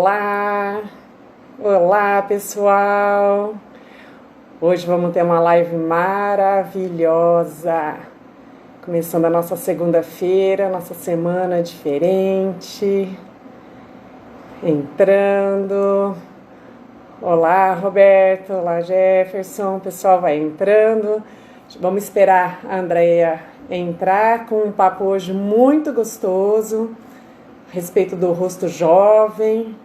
Olá, olá pessoal! Hoje vamos ter uma live maravilhosa. Começando a nossa segunda-feira, nossa semana diferente. Entrando. Olá, Roberto. Olá, Jefferson. O pessoal vai entrando. Vamos esperar a Andrea entrar com um papo hoje muito gostoso a respeito do rosto jovem,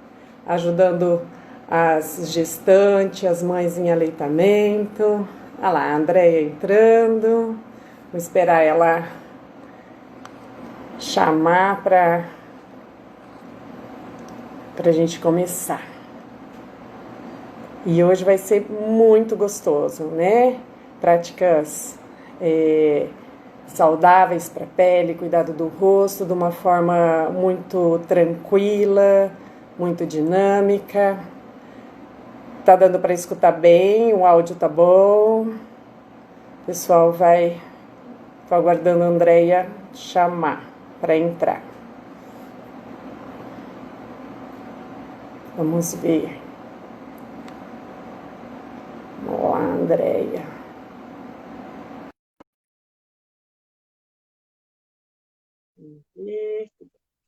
ajudando as gestantes, as mães em aleitamento. Olha lá, a Andrea entrando. Vou esperar ela chamar para a gente começar. E hoje vai ser muito gostoso, né? Práticas saudáveis para a pele, cuidado do rosto de uma forma muito tranquila, muito dinâmica. Tá dando para escutar bem, o áudio tá bom. O pessoal vai. Tô aguardando a Andrea chamar para entrar. Vamos ver. Olá, Andrea. Tudo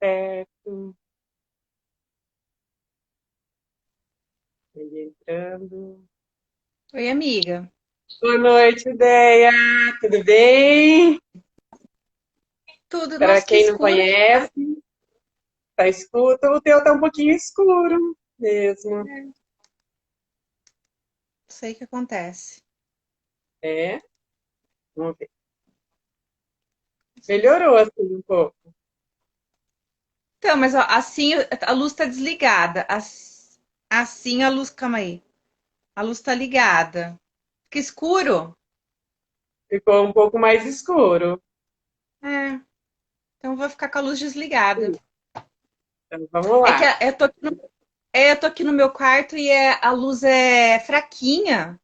certo. Ele entrando. Oi, amiga. Boa noite, Ideia. Tudo bem? Tudo, Para nossa, que quem não escuro que tá. conhece, tá escuro. O teu tá um pouquinho escuro mesmo. Não sei o que acontece. É, vamos ver. Melhorou assim um pouco. Então, mas ó, assim a luz tá desligada. Assim a luz, calma aí. A luz tá ligada. Fica escuro? Ficou um pouco mais escuro. É, então eu vou ficar com a luz desligada. Então vamos É que lá. eu tô aqui no meu quarto e a luz é fraquinha.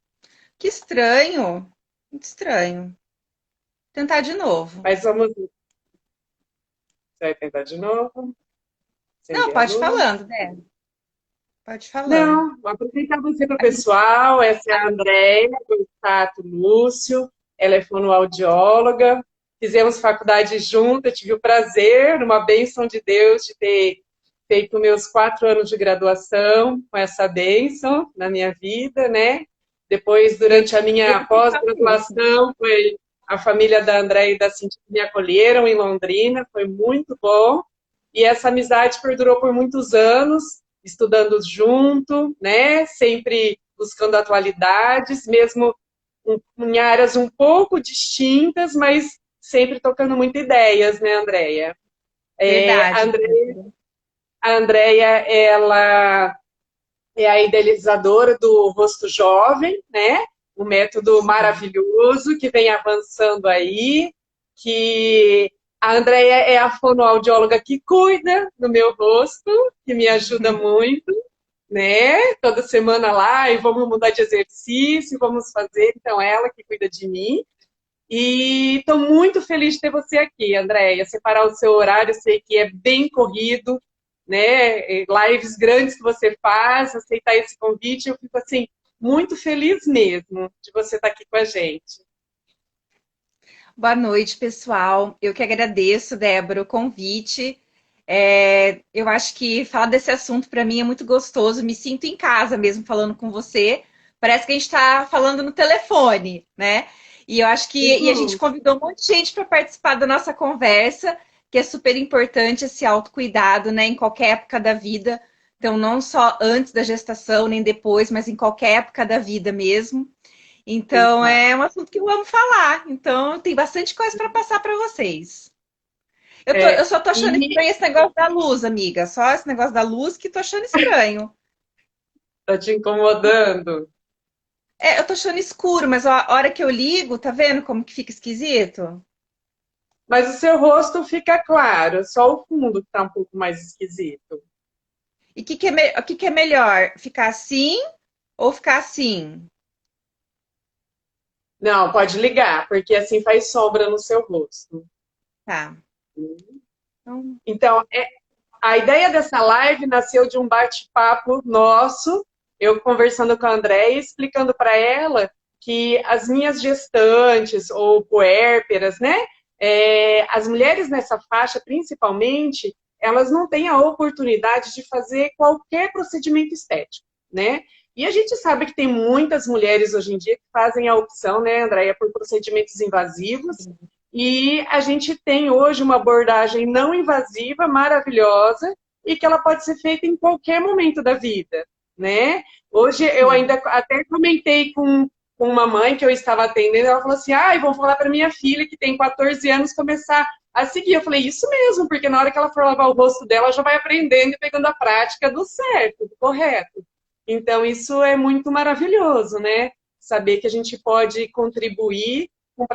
Que estranho. Muito estranho. Vou tentar de novo. Mas vamos. Você vai tentar de novo. Não, Acender a pode ir luz. falando, né? Pode ir falando. Não, vou apresentar você para o pessoal. Essa é a Andréia, do Tato Lúcio. Ela é fonoaudióloga. Fizemos faculdade juntas. Tive o prazer, uma bênção de Deus, de ter feito meus 4 anos de graduação com essa bênção na minha vida, né? Depois, Eu, durante a minha eu que agradeço. pós-graduação, foi a família da Andréia e da Cintia que me acolheram em Londrina. Foi muito bom. E essa amizade perdurou por muitos anos, estudando junto, né? Sempre buscando atualidades, mesmo em áreas um pouco distintas, mas sempre tocando muito ideias, né, Andréia? A Verdade. Andréia, ela é a idealizadora do Rosto Jovem, né? Um método Sim. maravilhoso que vem avançando aí, que a Andrea é a fonoaudióloga que cuida do meu rosto, que me ajuda muito, né? Toda semana lá, e vamos mudar de exercício, vamos fazer, então ela que cuida de mim. E estou muito feliz de ter você aqui, Andréia. Separar o seu horário, eu sei que é bem corrido, né? Lives grandes que você faz, aceitar esse convite, eu fico assim muito feliz mesmo de você estar aqui com a gente. Boa noite, pessoal. Eu que agradeço, Débora, o convite. Eu acho que falar desse assunto para mim é muito gostoso. Me sinto em casa mesmo falando com você. Parece que a gente está falando no telefone, né? E eu acho que a gente Uhum. convidou um monte de gente para participar da nossa conversa, que é super importante esse autocuidado, né? Em qualquer época da vida. Então, não só antes da gestação, nem depois, mas em qualquer época da vida mesmo. Então, Exato. é um assunto que eu amo falar. Então, tem bastante coisa para passar para vocês. Eu É, só tô achando e estranho esse negócio da luz, amiga. Só esse negócio da luz que tô achando estranho. está te incomodando, Eu tô achando escuro, mas a hora que eu ligo, tá vendo como que fica esquisito? mas o seu rosto fica claro, só o fundo que está um pouco mais esquisito. E o que é melhor? Ficar assim ou ficar assim? Não, pode ligar, porque assim faz sombra no seu rosto. Tá. Então, Então, A ideia dessa live nasceu de um bate-papo nosso, eu conversando com a Andréia, explicando para ela que as minhas gestantes ou puérperas, né? As mulheres nessa faixa, principalmente, elas não têm a oportunidade de fazer qualquer procedimento estético, né? E a gente sabe que tem muitas mulheres hoje em dia que fazem a opção, né, Andréia, por procedimentos invasivos. E a gente tem hoje uma abordagem não invasiva, maravilhosa, e que ela pode ser feita em qualquer momento da vida, né? Hoje eu Sim. ainda até comentei com uma mãe que eu estava atendendo, ela falou assim, vou falar para minha filha que tem 14 anos começar a seguir. Eu falei, isso mesmo, porque na hora que ela for lavar o rosto dela, ela já vai aprendendo e pegando a prática do certo, do correto. Então, isso é muito maravilhoso, né? Saber que a gente pode contribuir com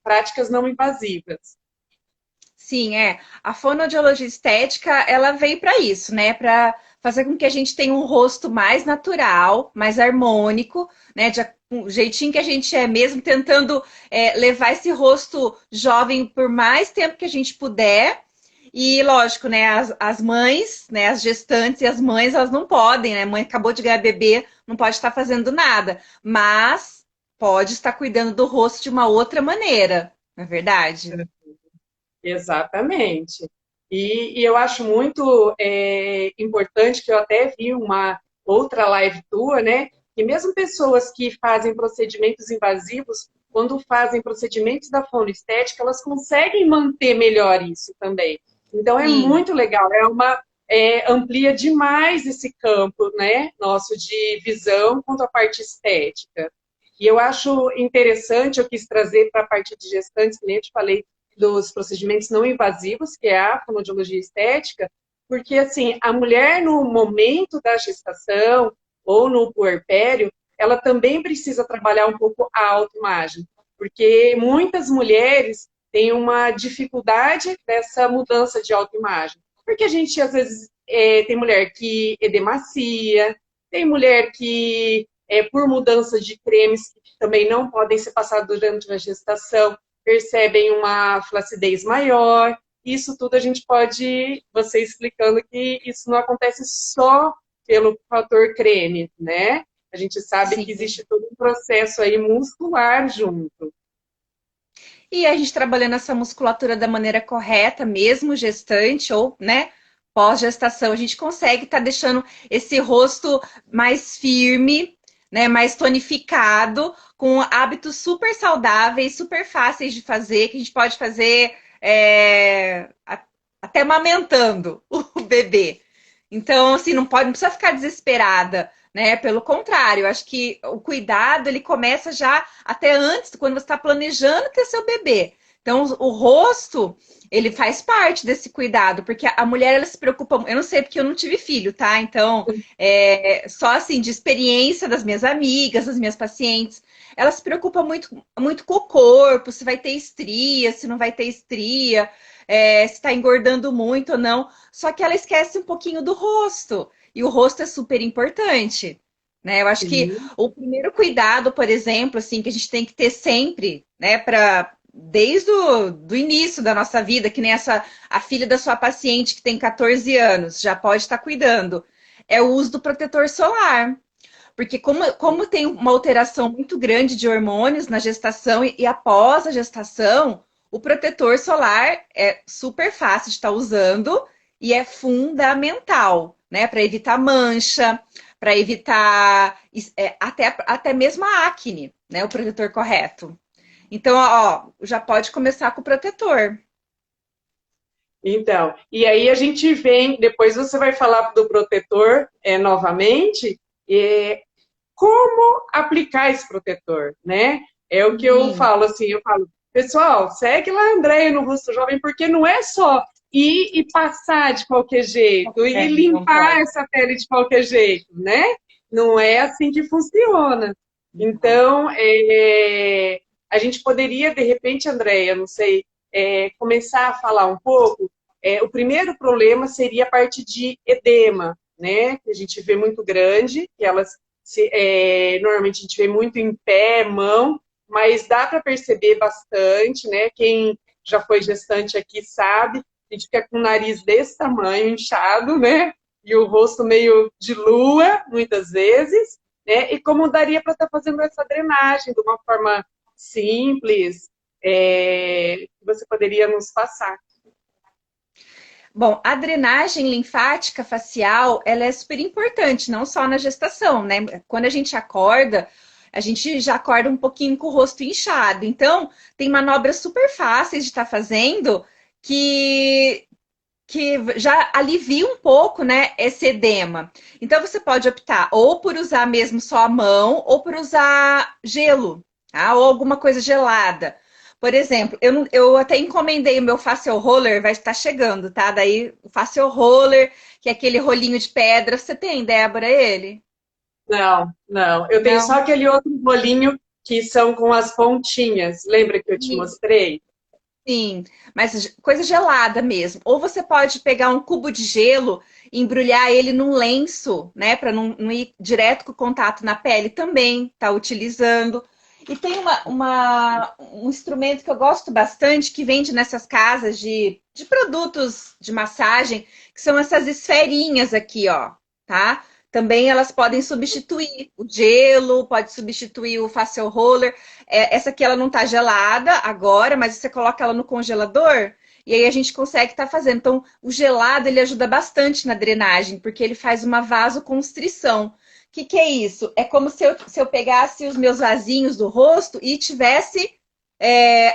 práticas não invasivas. Sim, é. A fonoaudiologia estética, ela veio para isso, né? Para fazer com que a gente tenha um rosto mais natural, mais harmônico, né? De um jeitinho que a gente é mesmo, tentando levar esse rosto jovem por mais tempo que a gente puder. E lógico, né? As mães, né? As gestantes e as mães, elas não podem, né? A mãe acabou de ganhar bebê, não pode estar fazendo nada, mas pode estar cuidando do rosto de uma outra maneira, não é verdade? Exatamente. E eu acho muito importante que eu até vi uma outra live tua, né? Que mesmo pessoas que fazem procedimentos invasivos, quando fazem procedimentos da fonoestética, elas conseguem manter melhor isso também. Então é Sim. muito legal, amplia demais esse campo, né, nosso de visão quanto à parte estética. E eu acho interessante, eu quis trazer para a parte de gestantes, que nem eu te falei, dos procedimentos não invasivos, que é a fonoaudiologia estética, porque, assim, a mulher, no momento da gestação ou no puerpério, ela também precisa trabalhar um pouco a autoimagem, porque muitas mulheres têm uma dificuldade dessa mudança de autoimagem. Porque a gente, às vezes, tem mulher que edemacia, tem mulher que, por mudança de cremes, que também não podem ser passados durante a gestação, percebem uma flacidez maior. Isso tudo a gente pode, você explicando que isso não acontece só pelo fator creme, né? A gente sabe que Sim. existe todo um processo aí muscular junto. E a gente trabalhando essa musculatura da maneira correta, mesmo gestante ou, né, pós-gestação, a gente consegue estar deixando esse rosto mais firme, né, mais tonificado, com hábitos super saudáveis, super fáceis de fazer, que a gente pode fazer até amamentando o bebê. Então, assim, não precisa ficar desesperada, né? Pelo contrário, eu acho que o cuidado ele começa já até antes, quando você está planejando ter seu bebê. Então, o rosto, ele faz parte desse cuidado, porque a mulher, ela se preocupa, eu não sei porque eu não tive filho, tá? Então, só assim, de experiência das minhas amigas, das minhas pacientes, ela se preocupa muito, muito com o corpo, se vai ter estria, se não vai ter estria, se está engordando muito ou não. Só que ela esquece um pouquinho do rosto. E o rosto é super importante. Né? Eu acho que Sim, o primeiro cuidado, por exemplo, assim, que a gente tem que ter sempre, né, para desde o do início da nossa vida, que nem a filha da sua paciente que tem 14 anos, já pode estar cuidando, é o uso do protetor solar. Porque como tem uma alteração muito grande de hormônios na gestação e após a gestação, o protetor solar é super fácil de estar usando e é fundamental, né? Para evitar mancha, para evitar até mesmo a acne, né? O protetor correto. Então, ó, já pode começar com o protetor. então, e aí a gente vem, depois você vai falar do protetor novamente, como aplicar esse protetor, né? É o que eu Sim, falo assim, eu falo, pessoal, segue lá a Andréia no Rosto Jovem, porque não é só ir e passar de qualquer jeito, e não limpar pode. essa pele de qualquer jeito, né? Não é assim que funciona. Não. Então, a gente poderia, de repente, Andréia, não sei, começar a falar um pouco. O primeiro problema seria a parte de edema, né? Que a gente vê muito grande, que elas normalmente a gente vê muito em pé, mão, mas dá para perceber bastante, né? Quem já foi gestante aqui sabe A gente fica com o nariz desse tamanho, inchado, né? E o rosto meio de lua, muitas vezes, né? E como daria para estar fazendo essa drenagem de uma forma simples, que você poderia nos passar? Bom, a drenagem linfática facial, ela é super importante, não só na gestação, né? Quando a gente acorda, a gente já acorda um pouquinho com o rosto inchado. Então, tem manobras super fáceis de estar fazendo que já alivia um pouco, né, esse edema. Então, você pode optar ou por usar mesmo só a mão ou por usar gelo, tá? Ou alguma coisa gelada. Por exemplo, eu até encomendei o meu facial roller, vai estar chegando, tá? Daí, o facial roller, que é aquele rolinho de pedra. Você tem, Débora, ele? Não, não. Eu tenho só Não? aquele outro bolinho que são com as pontinhas. Lembra que eu te mostrei? Sim, mas coisa gelada mesmo. Ou você pode pegar um cubo de gelo e embrulhar ele num lenço, né, para não ir direto com o contato na pele também, tá utilizando. E tem um instrumento que eu gosto bastante, que vende nessas casas de produtos de massagem, que são essas esferinhas aqui, ó, tá? Também elas podem substituir o gelo, pode substituir o facial roller. Essa aqui ela não tá gelada agora, mas você coloca ela no congelador e aí a gente consegue estar fazendo. Então, o gelado ele ajuda bastante na drenagem, porque ele faz uma vasoconstrição. O que é isso? É como se eu pegasse os meus vasinhos do rosto e tivesse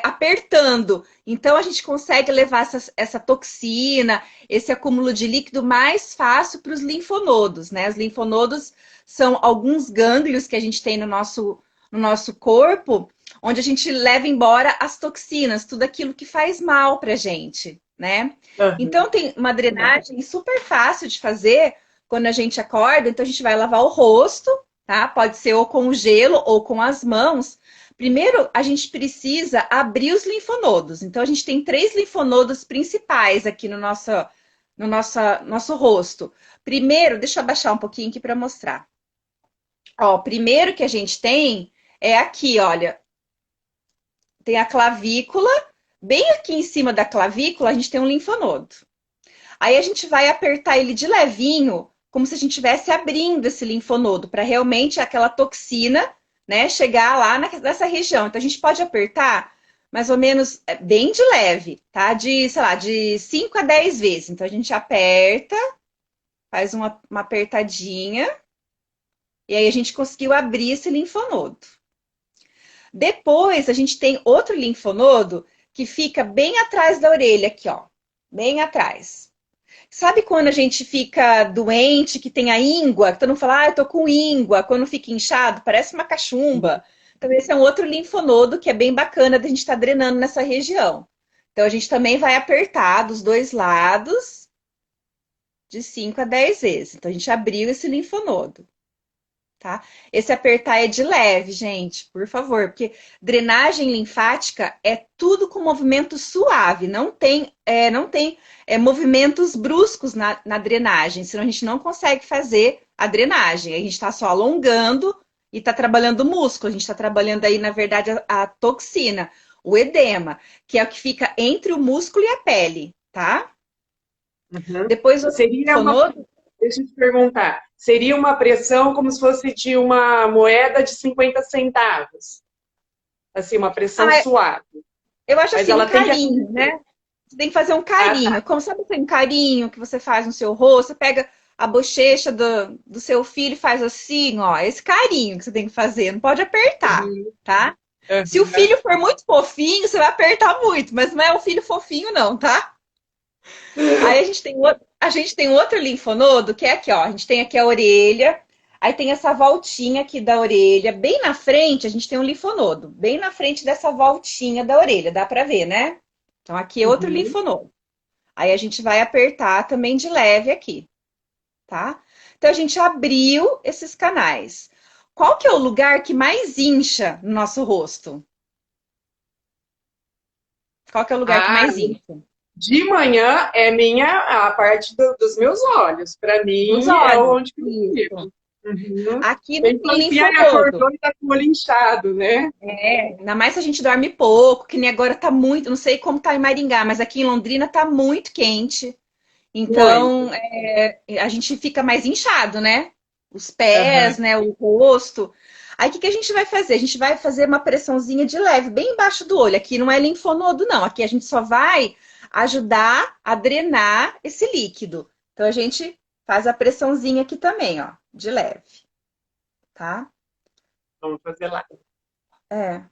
apertando. Então, a gente consegue levar essa toxina, esse acúmulo de líquido mais fácil para os linfonodos, né? Os linfonodos são alguns gânglios que a gente tem no nosso corpo, onde a gente leva embora as toxinas, tudo aquilo que faz mal para a gente, né? Uhum. Então tem uma drenagem super fácil de fazer quando a gente acorda. Então a gente vai lavar o rosto, tá? Pode ser ou com gelo ou com as mãos. Primeiro, a gente precisa abrir os linfonodos. Então a gente tem 3 linfonodos principais aqui no nosso rosto. Primeiro, deixa eu abaixar um pouquinho aqui para mostrar. Ó, o primeiro que a gente tem é aqui, olha. Tem a clavícula, bem aqui em cima da clavícula, a gente tem um linfonodo. Aí a gente vai apertar ele de levinho, como se a gente estivesse abrindo esse linfonodo, para realmente aquela toxina, né, chegar lá nessa região. Então a gente pode apertar mais ou menos bem de leve, tá? Sei lá, de 5 a 10 vezes. Então a gente aperta, faz uma apertadinha, e aí a gente conseguiu abrir esse linfonodo. Depois, a gente tem outro linfonodo que fica bem atrás da orelha, aqui, ó. Bem atrás. Sabe quando a gente fica doente, que tem a íngua? Que todo mundo fala, eu tô com íngua. Quando fica inchado, parece uma cachumba. Então, esse é um outro linfonodo que é bem bacana da gente estar drenando nessa região. Então, a gente também vai apertar dos dois lados de 5 a 10 vezes. Então, a gente abriu esse linfonodo. Tá? Esse apertar é de leve, gente, por favor, porque drenagem linfática é tudo com movimento suave, não tem movimentos bruscos na drenagem, senão a gente não consegue fazer a drenagem. A gente está só alongando e está trabalhando o músculo, a gente está trabalhando aí, na verdade, a toxina, o edema, que é o que fica entre o músculo e a pele, tá? Uhum. Depois o Seria uma, linfonodo. deixa eu te perguntar, seria uma pressão como se fosse de uma moeda de 50 centavos? Assim, uma pressão Ah, suave. eu acho Mas assim, um ela tem que carinho, acontecer. né? Você tem que fazer um Ah, tá. carinho. Como sabe assim, um carinho que você faz no seu rosto? Você pega a bochecha do seu filho e faz assim, ó. Esse carinho que você tem que fazer. Não pode apertar, Uhum. tá? Se o Uhum. filho for muito fofinho, você vai apertar muito, mas não é um filho fofinho, não, tá? Aí a gente tem outro linfonodo, que é aqui, ó. A gente tem aqui a orelha, aí tem essa voltinha aqui da orelha. Bem na frente, a gente tem um linfonodo. Bem na frente dessa voltinha da orelha, dá pra ver, né? Então, aqui é outro Uhum. linfonodo. Aí a gente vai apertar também de leve aqui, tá? Então, a gente abriu esses canais. Qual que é o lugar que mais incha no nosso rosto? Qual que é o lugar que Ah, mais incha? de manhã é a parte dos meus olhos. Para Nos mim é olhos. onde que eu Isso. fico. Uhum. Aqui não Pensou tem assim, ai, linfonodo. acordou e tá com o olho inchado, né? Ainda mais se a gente dorme pouco, que nem agora tá muito, não sei como tá em Maringá, mas aqui em Londrina tá muito quente. Então, Muito. a gente fica mais inchado, né? Os Aham. pés, né? O rosto. Aí, o que que a gente vai fazer? A gente vai fazer uma pressãozinha de leve, bem embaixo do olho. Aqui não é linfonodo, não. Aqui a gente só vai ajudar a drenar esse líquido. Então, a gente faz a pressãozinha aqui também, ó, de leve, tá? Vamos fazer lá. É.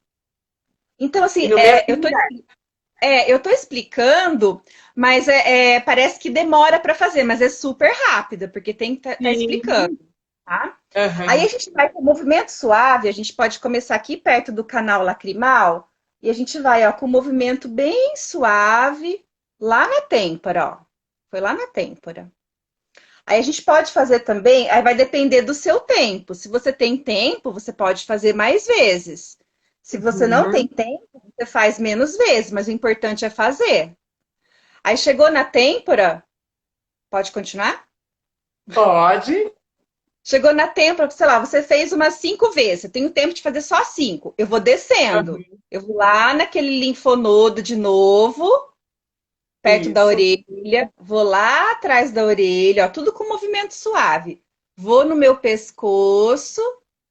Então, E assim, no mesmo lugar. eu tô explicando, mas parece que demora para fazer, mas é super rápida, porque tem que tá explicando, Sim. tá? Aí a Aham. gente vai com movimento suave, a gente pode começar aqui perto do canal lacrimal, e a gente vai, ó, com movimento bem suave, lá na têmpora, ó. Foi lá na têmpora. Aí a gente pode fazer também, aí vai depender do seu tempo. Se você tem tempo, você pode fazer mais vezes. Se você não tem Uhum. tempo, você faz menos vezes, mas o importante é fazer. Aí chegou na têmpora, pode continuar? Pode. Chegou na têmpora, sei lá, você fez umas 5 vezes. Eu tenho tempo de fazer só 5. Eu vou descendo. Aham. Eu vou lá naquele linfonodo de novo, perto da Isso. orelha. Vou lá atrás da orelha, ó, tudo com movimento suave. Vou no meu pescoço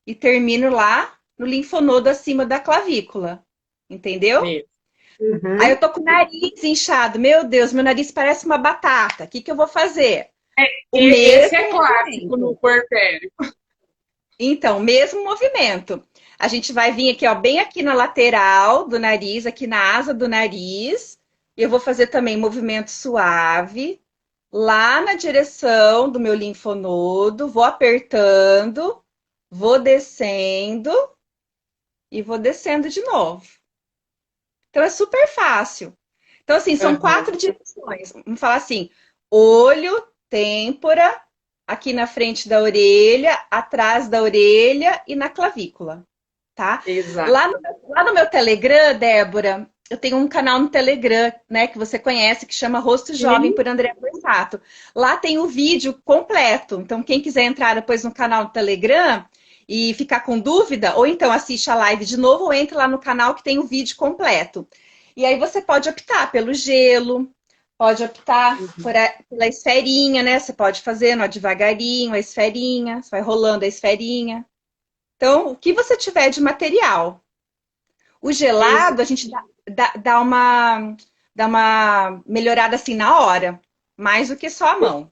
e termino lá no linfonodo acima da clavícula. Entendeu? Isso. Aí Uhum. eu tô com o nariz inchado. Meu Deus, meu nariz parece uma batata. O que que eu vou fazer? O Esse mesmo é clássico no movimento. puerpério. Então, mesmo movimento. A gente vai vir aqui, ó, bem aqui na lateral do nariz, aqui na asa do nariz. Eu vou fazer também movimento suave, lá na direção do meu linfonodo, vou apertando, vou descendo e vou descendo de novo. Então é super fácil. Então, assim, são Aham. 4 direções. Vamos falar assim: olho, têmpora, aqui na frente da orelha, atrás da orelha e na clavícula, tá? Exato. Lá no meu Telegram, Débora, eu tenho um canal no Telegram, né, que você conhece, que chama Rosto Jovem Sim. por André Borsato. Lá tem o vídeo completo. Então, quem quiser entrar depois no canal do Telegram e ficar com dúvida, ou então assiste a live de novo, ou entre lá no canal que tem o vídeo completo. E aí você pode optar pelo gelo, pode optar Uhum. pela esferinha, né? Você pode fazer ó, devagarinho a esferinha, você vai rolando a esferinha. Então, o que você tiver de material. O Isso. gelado, a gente dá uma melhorada assim na hora, mais do que só a mão.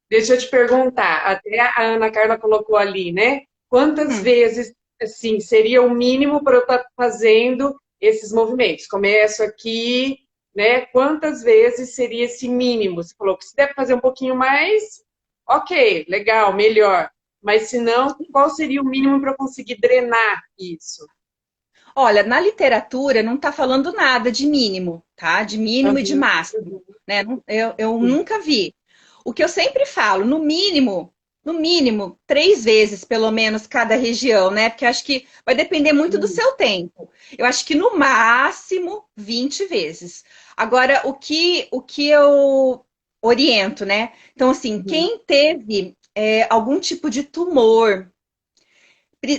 Deixa eu te perguntar, até a Ana Carla colocou ali, né? Quantas Hum. vezes, assim, seria o mínimo para eu estar fazendo esses movimentos? Começo aqui, né? Quantas vezes seria esse mínimo? Você falou que se deve fazer um pouquinho mais, ok, legal, melhor. Mas se não, qual seria o mínimo para eu conseguir drenar isso? Olha, na literatura não está falando nada de mínimo, tá? De mínimo e de Uhum, máximo, né? Eu nunca vi. O que eu sempre falo, no mínimo, 3 vezes, pelo menos, cada região, né? Porque eu acho que vai depender muito do uhum, seu tempo. Eu acho que no máximo 20 vezes. Agora, o que eu oriento, né? Então, assim, uhum, quem teve algum tipo de tumor,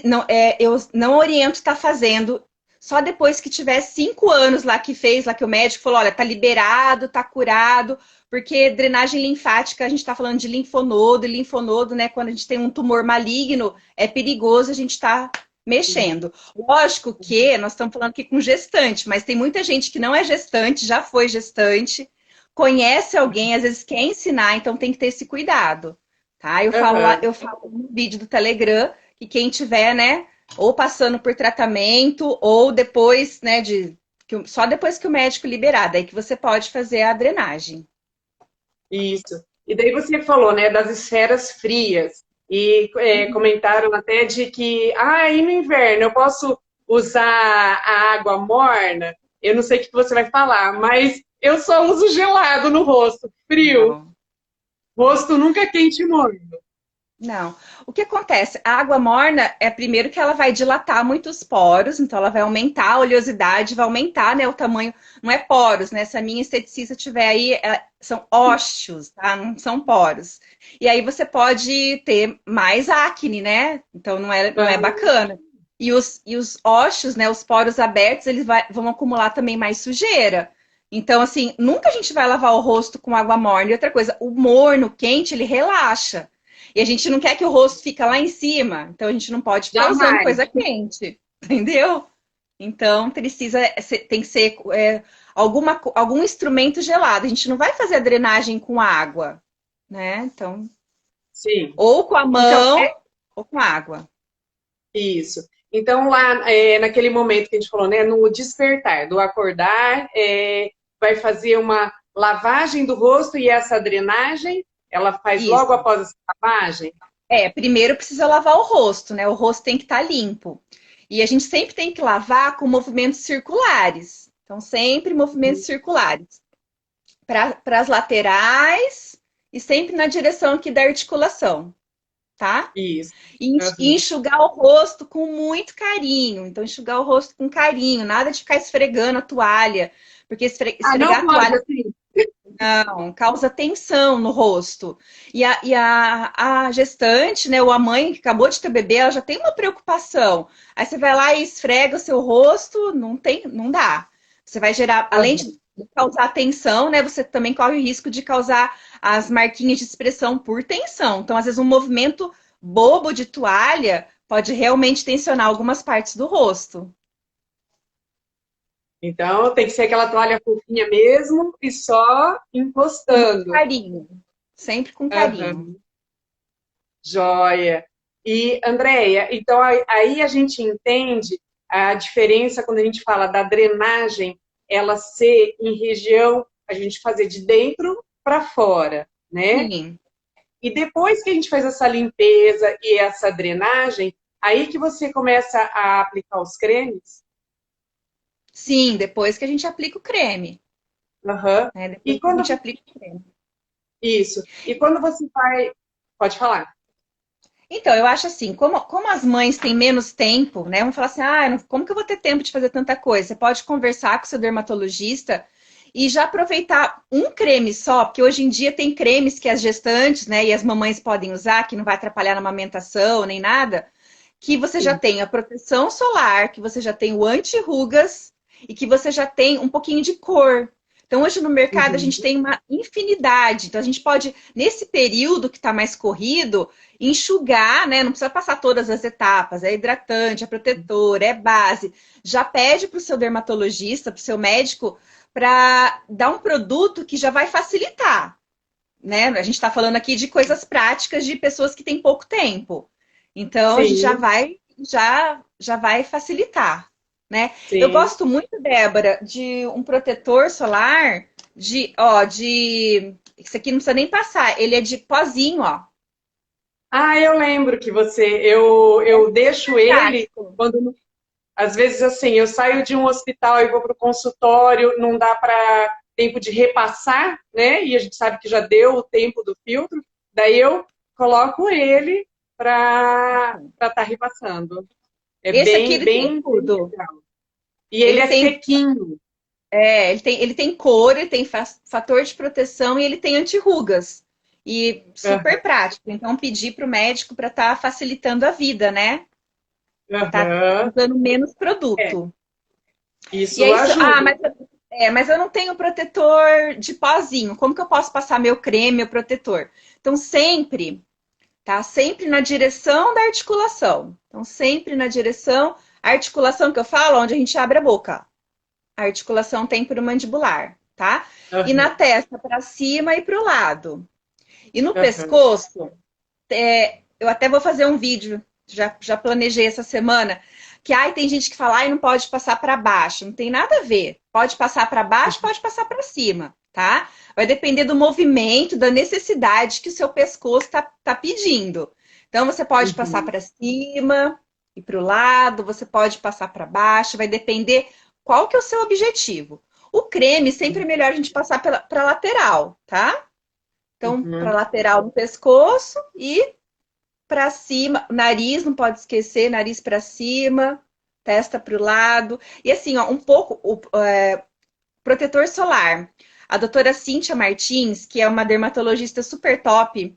não, eu não oriento estar fazendo só depois que tiver 5 anos lá que fez, lá que o médico falou, olha, tá liberado, tá curado, porque drenagem linfática, a gente está falando de linfonodo, e linfonodo, né, quando a gente tem um tumor maligno, é perigoso a gente estar mexendo. Lógico que nós estamos falando aqui com gestante, mas tem muita gente que não é gestante, já foi gestante, conhece alguém, às vezes quer ensinar, então tem que ter esse cuidado, tá? Eu falo lá, aham. eu falo no vídeo do Telegram que quem tiver, né, ou passando por tratamento, ou depois, né, só depois que o médico liberar, daí que você pode fazer a drenagem. Isso. E daí você falou, né, das esferas frias. E comentaram até de que, e no inverno eu posso usar a água morna? Eu não sei o que você vai falar, mas eu só uso gelado no rosto, frio. Não. Rosto nunca quente e morno. Não. O que acontece? A água morna é primeiro que ela vai dilatar muitos poros, então ela vai aumentar a oleosidade, vai aumentar, né, o tamanho. Não é poros, né? Se a minha esteticista tiver aí, são ósseos, tá? Não são poros. E aí você pode ter mais acne, né? Então não é Ah, bacana. E os ósseos, né, os poros abertos, eles vão acumular também mais sujeira. Então, assim, nunca a gente vai lavar o rosto com água morna. E outra coisa, o morno quente, ele relaxa. E a gente não quer que o rosto fique lá em cima, então a gente não pode ficar usando jamais. coisa quente, entendeu? Então tem que ser algum instrumento gelado. A gente não vai fazer a drenagem com água, né? Então, Sim. ou com a Então, mão ou com água. isso. Então, lá, naquele momento que a gente falou, né, no despertar, do acordar, vai fazer uma lavagem do rosto e essa drenagem, ela faz logo Isso. após essa lavagem? Primeiro precisa lavar o rosto, né? O rosto tem que estar limpo. E a gente sempre tem que lavar com movimentos circulares. Então, sempre movimentos circulares. Para as laterais e sempre na direção aqui da articulação, tá? Isso. E Uhum. enxugar o rosto com muito carinho. Então, enxugar o rosto com carinho, nada de ficar esfregando a toalha, porque Ah, não esfregar a pode toalha assim. não, causa tensão no rosto. E a gestante, né, ou a mãe que acabou de ter bebê, ela já tem uma preocupação. Aí você vai lá e esfrega o seu rosto, não dá. Você vai gerar, além Uhum. de causar tensão, né, você também corre o risco de causar as marquinhas de expressão por tensão. Então, às vezes, um movimento bobo de toalha pode realmente tensionar algumas partes do rosto. Então, tem que ser aquela toalha fofinha mesmo e só Com muito encostando. carinho. Sempre com carinho. Uhum. Joia. E, Andréia, então aí a gente entende a diferença quando a gente fala da drenagem, ela ser em região, a gente fazer de dentro para fora, né? Sim. E depois que a gente faz essa limpeza e essa drenagem, aí que você começa a aplicar os cremes. Sim, depois que a gente aplica o creme, Aham. né? E Depois que a quando gente aplica o creme. isso. E quando você vai, pode falar. Então, eu acho assim, como as mães têm menos tempo, né? Vamos falar assim, como que eu vou ter tempo de fazer tanta coisa? Você pode conversar com o seu dermatologista e já aproveitar um creme só, porque hoje em dia tem cremes que as gestantes, né, e as mamães podem usar, que não vai atrapalhar na amamentação nem nada, que você já Sim. tem a proteção solar, que você já tem o anti-rugas e que você já tem um pouquinho de cor. Então, hoje no mercado a Uhum. gente tem uma infinidade. Então, a gente pode, nesse período que está mais corrido, enxugar, né? Não precisa passar todas as etapas. É hidratante, é protetor, é base. Já pede para o seu dermatologista, para o seu médico, para dar um produto que já vai facilitar, né? A gente está falando aqui de coisas práticas de pessoas que têm pouco tempo. Então a gente Sim, já vai facilitar, né? Eu sim. gosto muito, Débora, de um protetor solar de isso aqui não precisa nem passar, ele é de pozinho, ó. Ah, eu lembro que eu deixo ele Prático. quando às vezes assim, eu saio de um hospital e vou para o consultório, não dá para tempo de repassar, né? E a gente sabe que já deu o tempo do filtro, daí eu coloco ele para estar repassando. É Esse aqui bem, ele tem bem, bem tudo. legal. E ele Ele é tem sequinho. ele tem cor, ele tem fator de proteção e ele tem antirrugas. E Aham, super prático. Então, pedir para o médico para estar facilitando a vida, né? Tá aham. usando menos É, produto. E isso aí, ajuda. mas eu não tenho protetor de pozinho. Como que eu posso passar meu creme, meu protetor? Então, sempre, tá? Sempre na direção da articulação. Então, sempre na direção, a articulação que eu falo, onde a gente abre a boca. A articulação temporomandibular, tá? E na Aham, testa para cima e para o lado. E no aham. pescoço, eu até vou fazer um vídeo, já planejei essa semana, que tem gente que fala, não pode passar para baixo. Não tem nada a ver. Pode passar para baixo, pode passar para cima, tá? Vai depender do movimento, da necessidade que o seu pescoço tá pedindo. Então, você pode passar Uhum. para cima e para o lado, você pode passar para baixo, vai depender qual que é o seu objetivo. O creme sempre é melhor a gente passar para lateral, tá? Então, para Uhum. lateral do pescoço e para cima, nariz, não pode esquecer, nariz para cima, testa para o lado. E assim, ó, um pouco, protetor solar. A doutora Cíntia Martins, que é uma dermatologista super top,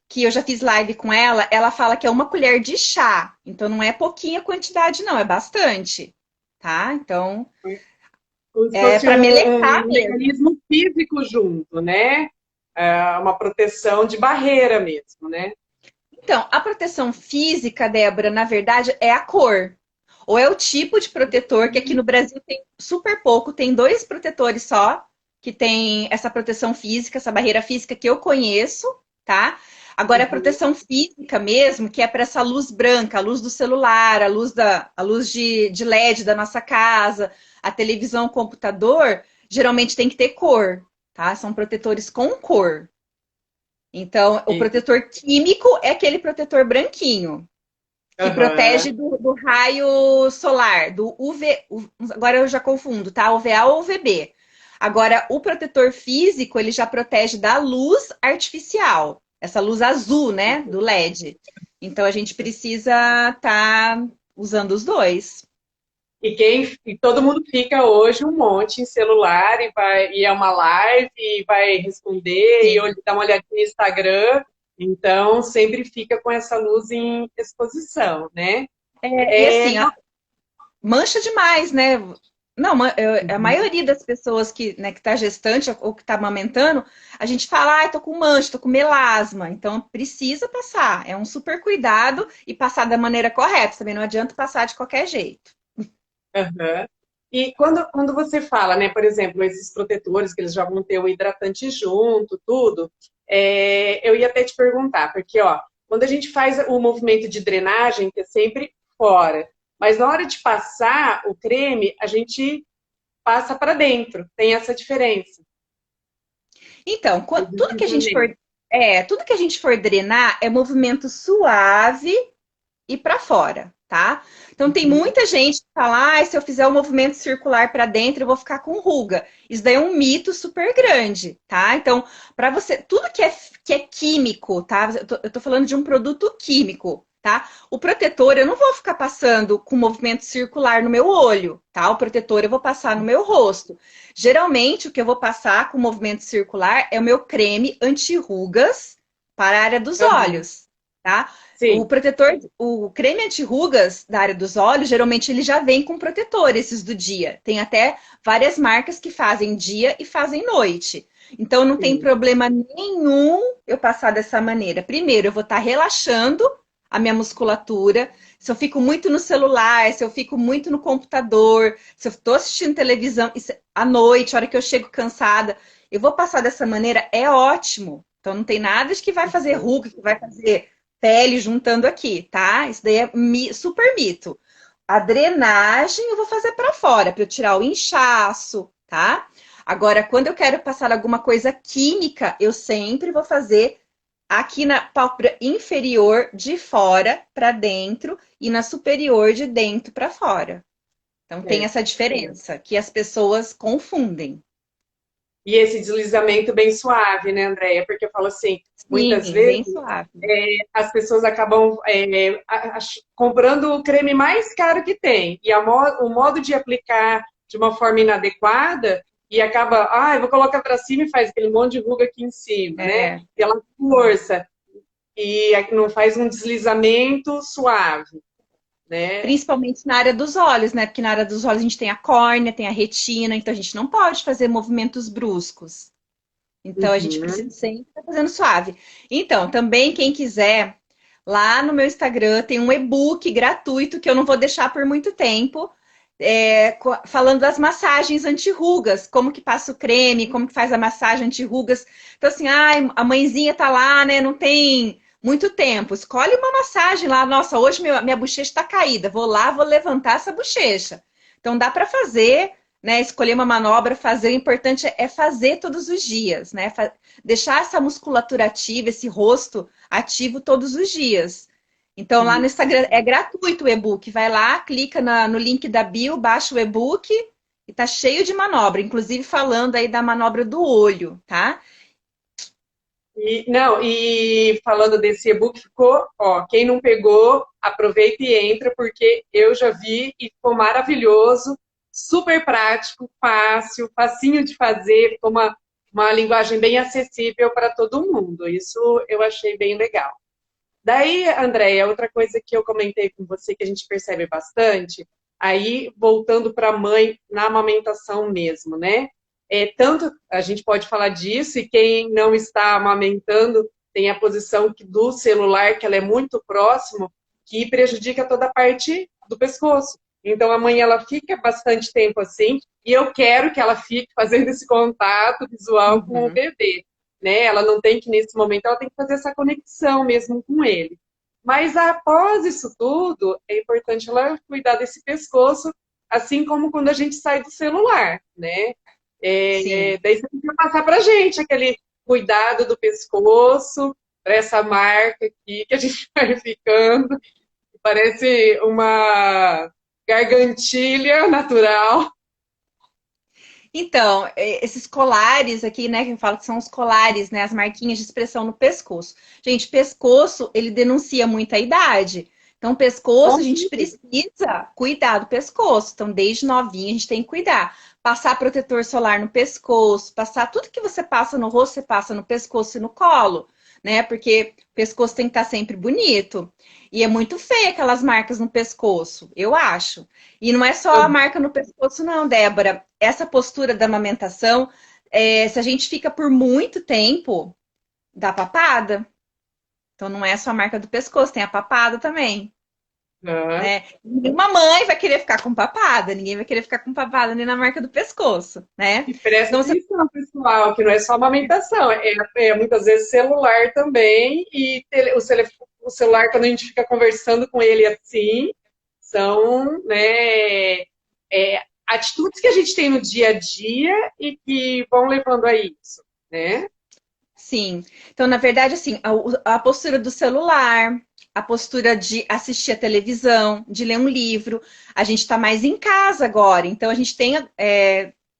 que eu já fiz live com ela, ela fala que é uma colher de chá. Então não é pouquinha quantidade, não, é bastante. Tá? Então, Como se é fosse para melecar um mesmo. mecanismo físico junto, né? Uma proteção de barreira mesmo, né? Então, a proteção física, Débora, na verdade, é a cor. Ou é o tipo de protetor, que aqui no Brasil tem super pouco, tem 2 protetores só, que tem essa proteção física, essa barreira física que eu conheço, tá? Agora, a Uhum. proteção física mesmo, que é para essa luz branca, a luz do celular, a luz de LED da nossa casa, a televisão, o computador, geralmente tem que ter cor, tá? São protetores com cor. Então, o E, protetor químico é aquele protetor branquinho, que aham. protege do raio solar, do UV. Agora eu já confundo, tá? UVA ou UVB. Agora, o protetor físico, ele já protege da luz artificial, essa luz azul, né? Do LED. Então, a gente precisa estar usando os dois. E todo mundo fica hoje um monte em celular e é uma live e vai responder Sim. dá uma olhadinha no Instagram, então sempre fica com essa luz em exposição, né? E É, assim, ó, mancha demais, né? Não, a uhum. maioria das pessoas que, né, que tá gestante ou que tá amamentando, a gente fala, ah, tô com mancha, tô com melasma. Então, precisa passar. É um super cuidado e passar da maneira correta. Também não adianta passar de qualquer jeito. Aham. E quando você fala, né, por exemplo, esses protetores que eles já vão ter o hidratante junto, tudo, eu ia até te perguntar, porque ó, quando a gente faz o movimento de drenagem, que é sempre fora, mas na hora de passar o creme, a gente passa para dentro, tem essa diferença. Então, O deslizamento. tudo que a gente for drenar é movimento suave e para fora, tá? Então tem Uhum. muita gente que fala, ah, se eu fizer o movimento circular para dentro, eu vou ficar com ruga. Isso daí é um mito super grande, tá? Então, para você, tudo que é químico, tá? Eu tô falando de um produto químico, tá? O protetor eu não vou ficar passando com movimento circular no meu olho, tá? O protetor eu vou passar no meu rosto. Geralmente o que eu vou passar com movimento circular é o meu creme anti-rugas para a área dos Aham. olhos, tá? O Sim. protetor, o creme anti-rugas da área dos olhos, geralmente ele já vem com protetor, esses do dia. Tem até várias marcas que fazem dia e fazem noite. Então não tem Sim. problema nenhum eu passar dessa maneira. Primeiro, eu vou estar relaxando a minha musculatura. Se eu fico muito no celular, se eu fico muito no computador, se eu estou assistindo televisão à noite, a hora que eu chego cansada, eu vou passar dessa maneira, é ótimo. Então não tem nada de que vai fazer ruga, que vai fazer pele juntando aqui, tá? Isso daí é super mito. A drenagem eu vou fazer para fora, para eu tirar o inchaço, tá? Agora, quando eu quero passar alguma coisa química, eu sempre vou fazer aqui na pálpebra inferior de fora para dentro e na superior de dentro para fora. Então tem É. essa diferença que as pessoas confundem. E esse deslizamento bem suave, né, Andréia? Porque eu falo assim, muitas Sim, bem vezes suave. as pessoas acabam comprando o creme mais caro que tem. E o modo de aplicar de uma forma inadequada e acaba, eu vou colocar para cima e faz aquele monte de ruga aqui em cima, né? É. Pela força. E não faz um deslizamento suave, né? Principalmente na área dos olhos, né? Porque na área dos olhos a gente tem a córnea, tem a retina, então a gente não pode fazer movimentos bruscos. Então a gente Uhum. precisa sempre estar fazendo suave. Então, também quem quiser, lá no meu Instagram tem um e-book gratuito que eu não vou deixar por muito tempo, falando das massagens anti-rugas, como que passa o creme, como que faz a massagem anti-rugas. Então, assim, ai, a mãezinha tá lá, né? Não tem muito tempo. Escolhe uma massagem lá. Nossa, hoje minha bochecha está caída. Vou lá, vou levantar essa bochecha. Então, dá para fazer, né? Escolher uma manobra, fazer. O importante é fazer todos os dias, né? Deixar essa musculatura ativa, esse rosto ativo todos os dias. Então, lá no Isso. Instagram é gratuito o e-book. Vai lá, clica no link da bio, baixa o e-book e tá cheio de manobra, inclusive falando aí da manobra do olho, tá? Não, e falando desse e-book, ficou, ó, quem não pegou, aproveita e entra, porque eu já vi e ficou maravilhoso, super prático, fácil, facinho de fazer, ficou uma linguagem bem acessível para todo mundo. Isso eu achei bem legal. Daí, Andréia, outra coisa que eu comentei com você, que a gente percebe bastante, aí voltando para a mãe na amamentação mesmo, né? Tanto a gente pode falar disso, e quem não está amamentando tem a posição do celular, que ela é muito próximo, que prejudica toda a parte do pescoço. Então a mãe ela fica bastante tempo assim, e eu quero que ela fique fazendo esse contato visual com o Uhum. bebê, né? Ela não tem que, nesse momento, ela tem que fazer essa conexão mesmo com ele. Mas após isso tudo, é importante ela cuidar desse pescoço, assim como quando a gente sai do celular, né? Sim. Daí você tem que passar para a gente aquele cuidado do pescoço, para essa marca aqui que a gente vai ficando, parece uma gargantilha natural. Então, esses colares aqui, né, que eu falo que são os colares, né, as marquinhas de expressão no pescoço. Gente, pescoço, ele denuncia muita idade. Então, pescoço, a gente precisa cuidar do pescoço. Então, desde novinha, a gente tem que cuidar. Passar protetor solar no pescoço, passar tudo que você passa no rosto, você passa no pescoço e no colo, né? Porque o pescoço tem que estar sempre bonito. E é muito feio aquelas marcas no pescoço, eu acho. E não é só a marca no pescoço, não, Débora. Essa postura da amamentação, se a gente fica por muito tempo, dá papada. Então não é só a marca do pescoço, tem a papada também, Uhum. né? Nenhuma mãe vai querer ficar com papada, ninguém vai querer ficar com papada nem na marca do pescoço, né? E presta Então você atenção, pessoal, que não é só amamentação, muitas vezes celular também, e o celular, quando a gente fica conversando com ele assim, são, né, atitudes que a gente tem no dia a dia e que vão levando a isso, né? sim. Então, na verdade, assim, a postura do celular, a postura de assistir a televisão, de ler um livro. A gente está mais em casa agora, então a gente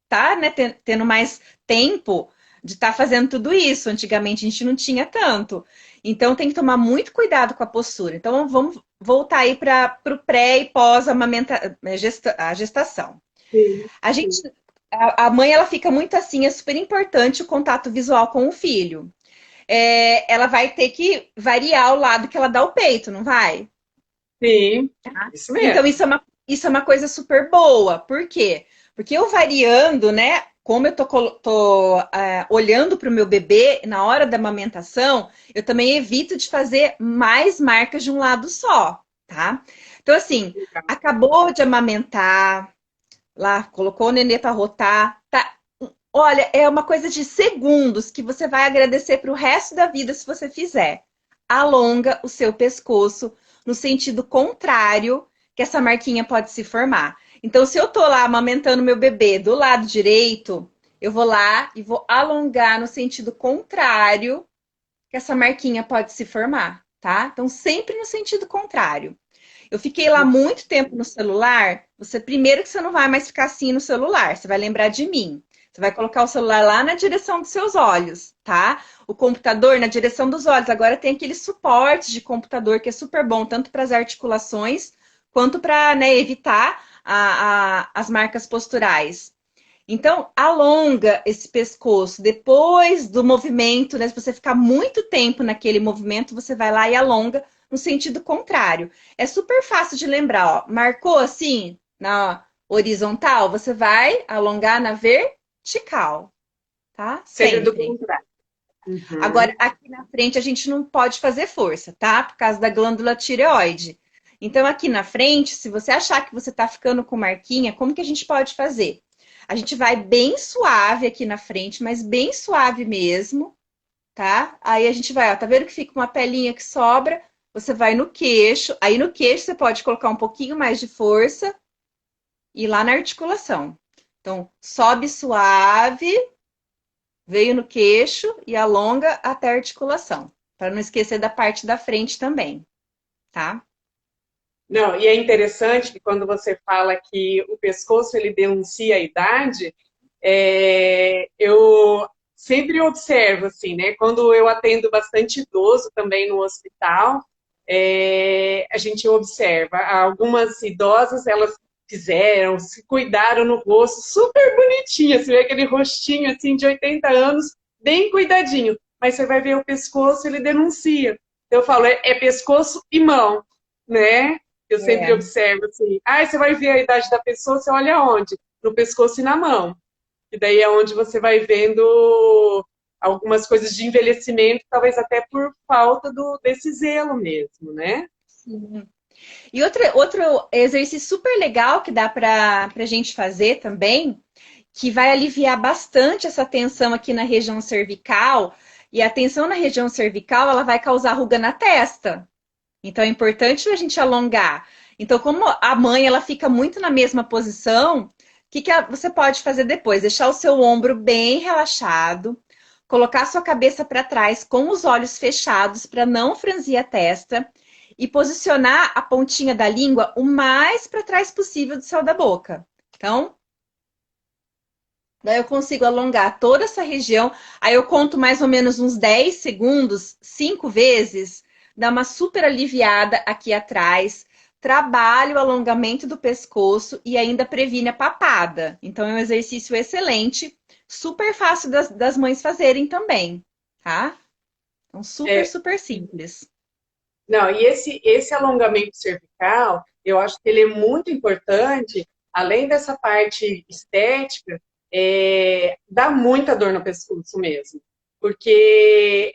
tá, né, tendo mais tempo de estar fazendo tudo isso. Antigamente a gente não tinha tanto. Então tem que tomar muito cuidado com a postura. Então vamos voltar aí para o pré e pós a gestação. Sim, A gente, sim. a mãe ela fica muito assim, é super importante o contato visual com o filho. Ela vai ter que variar o lado que ela dá o peito, não vai? Sim, isso Então, mesmo. isso é uma coisa super boa. Por quê? Porque eu variando, né? Como eu tô olhando para o meu bebê na hora da amamentação, eu também evito de fazer mais marcas de um lado só, tá? Então, assim, acabou de amamentar, lá, colocou o nenê para rotar, tá? Olha, é uma coisa de segundos que você vai agradecer para o resto da vida se você fizer. Alonga o seu pescoço no sentido contrário que essa marquinha pode se formar. Então, se eu tô lá amamentando meu bebê do lado direito, eu vou lá e vou alongar no sentido contrário que essa marquinha pode se formar, tá? Então, sempre no sentido contrário. Eu fiquei lá muito tempo no celular. Você primeiro que você não vai mais ficar assim no celular, você vai lembrar de mim. Você vai colocar o celular lá na direção dos seus olhos, tá? O computador na direção dos olhos. Agora tem aquele suporte de computador que é super bom, tanto para as articulações quanto para, né, evitar as marcas posturais. Então, alonga esse pescoço. Depois do movimento, né? Se você ficar muito tempo naquele movimento, você vai lá e alonga no sentido contrário. É super fácil de lembrar, ó. Marcou assim na horizontal, você vai alongar na vertical, tá? Seja do Sempre. contrário. Agora, Uhum. aqui na frente a gente não pode fazer força, tá? Por causa da glândula tireoide. Então, aqui na frente, se você achar que você tá ficando com marquinha, como que a gente pode fazer? A gente vai bem suave aqui na frente, mas bem suave mesmo, tá? Aí a gente vai, ó, tá vendo que fica uma pelinha que sobra? Você vai no queixo. Aí no queixo você pode colocar um pouquinho mais de força e ir lá na articulação. Então, sobe suave, veio no queixo e alonga até a articulação. Para não esquecer da parte da frente também, tá? Não, e é interessante que quando você fala que o pescoço ele denuncia a idade, eu sempre observo, assim, né? Quando eu atendo bastante idoso também no hospital, a gente observa. Algumas idosas, elas fizeram, se cuidaram no rosto, super bonitinha. Você vê aquele rostinho, assim, de 80 anos, bem cuidadinho. Mas você vai ver o pescoço, ele denuncia. Então, eu falo, é pescoço e mão, né? Eu sempre É. observo, assim. Ah, você vai ver a idade da pessoa, você olha onde? No pescoço e na mão. E daí é onde você vai vendo algumas coisas de envelhecimento, talvez até por falta desse zelo mesmo, né? Sim. E outro exercício super legal que dá para a gente fazer também, que vai aliviar bastante essa tensão aqui na região cervical, e a tensão na região cervical, ela vai causar ruga na testa. Então é importante a gente alongar. Então, como a mãe ela fica muito na mesma posição, o que, que você pode fazer depois? Deixar o seu ombro bem relaxado, colocar sua cabeça para trás com os olhos fechados para não franzir a testa e posicionar a pontinha da língua o mais para trás possível do céu da boca. Então, daí eu consigo alongar toda essa região. Aí eu conto mais ou menos uns 10 segundos, 5 vezes, dá uma super aliviada aqui atrás. Trabalho o alongamento do pescoço e ainda previne a papada. Então é um exercício excelente, super fácil das mães fazerem também, tá? Então, super, É, super simples. não, e esse alongamento cervical, eu acho que ele é muito importante, além dessa parte estética, dá muita dor no pescoço mesmo, porque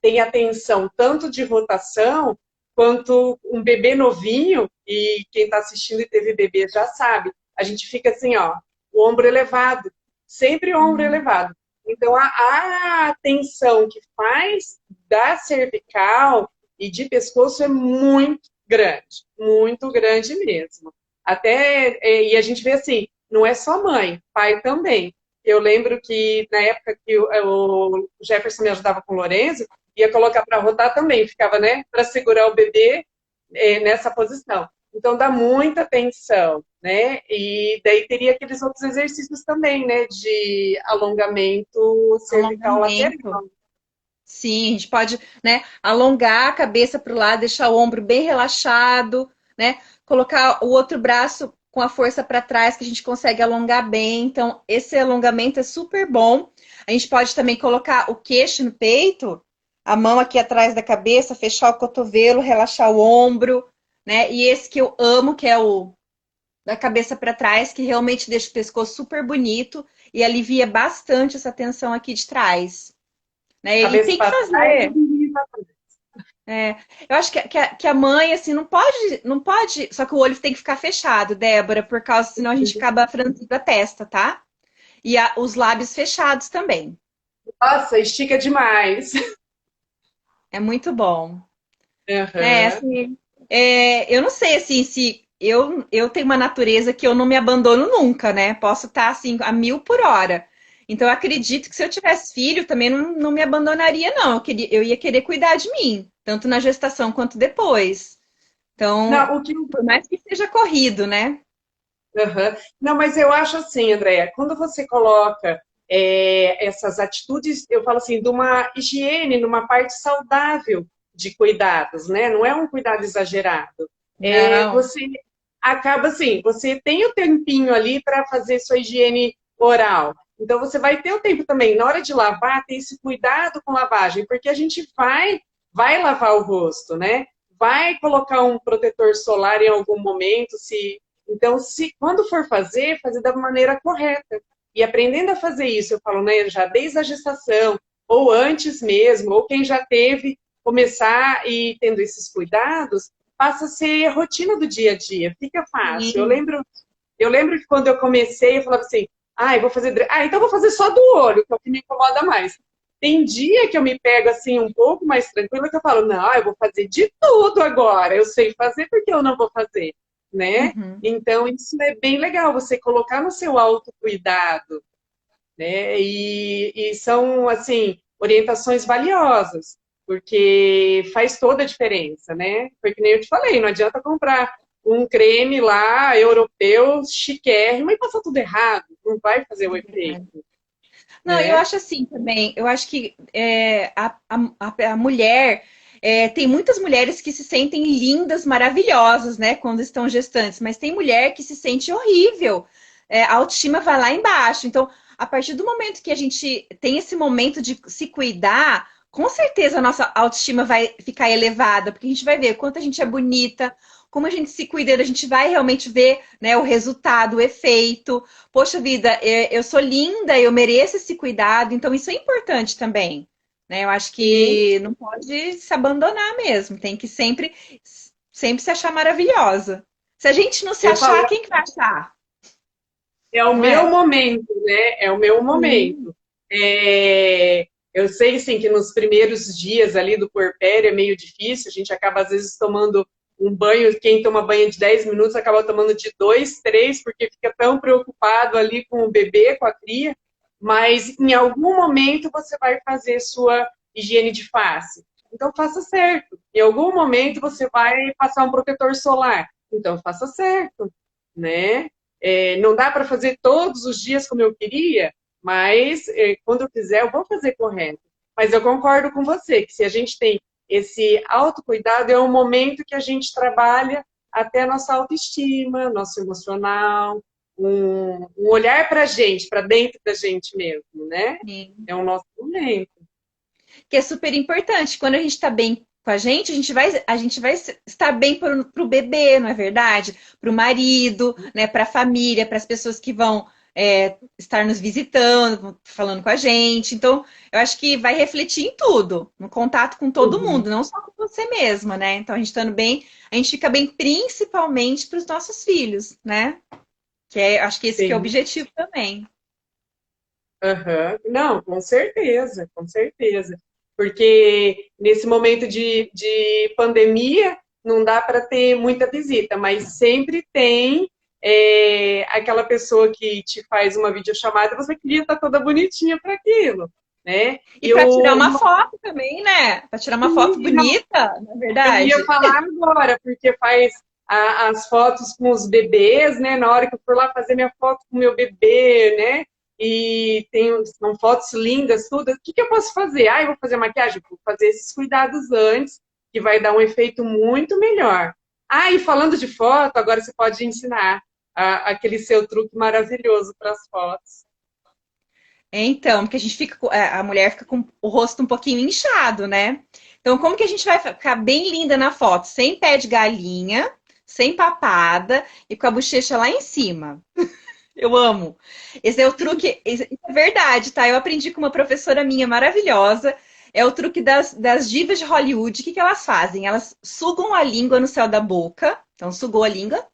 tem a tensão tanto de rotação, quanto um bebê novinho, e quem está assistindo e teve bebê já sabe, a gente fica assim, ó, o ombro elevado, sempre o ombro elevado. Então, a tensão que faz da cervical e de pescoço é muito grande mesmo. Até, e a gente vê assim, não é só mãe, pai também. Eu lembro que na época que o Jefferson me ajudava com o Lorenzo, ia colocar para rotar também, ficava, né, para segurar o bebê nessa posição. Então dá muita tensão, né? E daí teria aqueles outros exercícios também, né, de alongamento cervical Alongamento. lateral. Sim, a gente pode, né, alongar a cabeça para o lado, deixar o ombro bem relaxado, né? Colocar o outro braço com a força para trás, que a gente consegue alongar bem. Então, esse alongamento é super bom. A gente pode também colocar o queixo no peito, a mão aqui atrás da cabeça, fechar o cotovelo, relaxar o ombro, né? E esse que eu amo, que é o da cabeça para trás, que realmente deixa o pescoço super bonito e alivia bastante essa tensão aqui de trás. Né? E Cabeça tem que para trás e fazer. virilha para trás. É, eu acho que a mãe, assim, não pode. Só que o olho tem que ficar fechado, Débora, por causa, senão a gente acaba franzindo a testa, tá? E os lábios fechados também. Nossa, estica demais. É muito bom. É, Aham. assim, eu não sei, assim, se eu tenho uma natureza que eu não me abandono nunca, né? Posso estar, assim, a 1000 por hora. Então, eu acredito que se eu tivesse filho, também não me abandonaria, não. Eu ia querer cuidar de mim, tanto na gestação quanto depois. Então, Não, o que por mais que seja corrido, né? Aham. Não, mas eu acho assim, Andréia, quando você coloca essas atitudes, eu falo assim, de uma higiene, numa parte saudável de cuidados, né? Não é um cuidado exagerado. Não. Você acaba assim, você tem o tempinho ali para fazer sua higiene oral. Então você vai ter o tempo também, na hora de lavar, ter esse cuidado com lavagem, porque a gente vai lavar o rosto, né? Vai colocar um protetor solar em algum momento, se então, se quando for fazer da maneira correta. E aprendendo a fazer isso, eu falo, né, já desde a gestação, ou antes mesmo, ou quem já teve, começar e tendo esses cuidados, passa a ser rotina do dia a dia, fica fácil. Sim. Eu lembro que quando eu comecei, eu falava assim, eu vou fazer. Então eu vou fazer só do olho, que é o que me incomoda mais. Tem dia que eu me pego assim um pouco mais tranquila, que eu falo, não, eu vou fazer de tudo agora. Eu sei fazer, porque eu não vou fazer, né? Uhum. Então, isso é bem legal, você colocar no seu autocuidado, né? E são, assim, orientações valiosas, porque faz toda a diferença, né? Porque nem eu te falei, não adianta comprar um creme lá, europeu, chiquérrimo, e passar tudo errado, não vai fazer o efeito. Não, eu né? acho assim também. Eu acho que a mulher. Tem muitas mulheres que se sentem lindas, maravilhosas, né, quando estão gestantes, mas tem mulher que se sente horrível. A autoestima vai lá embaixo. Então, a partir do momento que a gente tem esse momento de se cuidar, com certeza a nossa autoestima vai ficar elevada, porque a gente vai ver quanto a gente é bonita, como a gente se cuida, a gente vai realmente ver, né, o resultado, o efeito. Poxa vida, eu sou linda, eu mereço esse cuidado, então isso é importante também. Né? Eu acho Sim, que não pode se abandonar mesmo, tem que sempre se achar maravilhosa. Se a gente não se eu achar, falo, quem que vai achar? é o Não meu é? momento, né? É o meu Sim. momento. Eu sei, sim, que nos primeiros dias ali do puerpério é meio difícil, a gente acaba, às vezes, tomando um banho, quem toma banho de 10 minutos acaba tomando de 2, 3, porque fica tão preocupado ali com o bebê, com a cria, mas em algum momento você vai fazer sua higiene de face. Então, faça certo. Em algum momento você vai passar um protetor solar. Então, faça certo, né? Não dá para fazer todos os dias como eu queria, mas quando eu fizer, eu vou fazer correto. Mas eu concordo com você, que se a gente tem esse autocuidado, é um momento que a gente trabalha até a nossa autoestima, nosso emocional, um olhar para a gente, para dentro da gente mesmo, né? Sim. É o nosso momento. Que é super importante. Quando a gente está bem com a gente vai estar bem para o bebê, não é verdade? Para o marido, né? Para a família, para as pessoas que vão estar nos visitando, falando com a gente. Então, eu acho que vai refletir em tudo, no contato com todo Uhum. mundo, não só com você mesma, né? Então, a gente estando bem, a gente fica bem principalmente para os nossos filhos, né? Acho que esse que é o Sim. objetivo também. Aham. Não, com certeza, com certeza. Porque nesse momento de pandemia não dá para ter muita visita, mas sempre tem aquela pessoa que te faz uma videochamada e você queria estar toda bonitinha para aquilo, né? E E para tirar eu, uma foto também, né? Para tirar uma foto não, bonita, não é eu ia verdade? falar agora, porque faz as fotos com os bebês, né? Na hora que eu for lá fazer minha foto com o meu bebê, né? E são fotos lindas, tudo. O que eu posso fazer? Ah, eu vou fazer maquiagem? Vou fazer esses cuidados antes, que vai dar um efeito muito melhor. Ah, e falando de foto, agora você pode ensinar aquele seu truque maravilhoso para as fotos. Então, porque a gente fica, a mulher fica com o rosto um pouquinho inchado, né? Então, como que a gente vai ficar bem linda na foto? Sem pé de galinha, sem papada e com a bochecha lá em cima. Eu amo. Esse é o truque, isso é verdade, tá? Eu aprendi com uma professora minha maravilhosa. É o truque das divas de Hollywood. O que que elas fazem? Elas sugam a língua no céu da boca. Então, sugou a língua,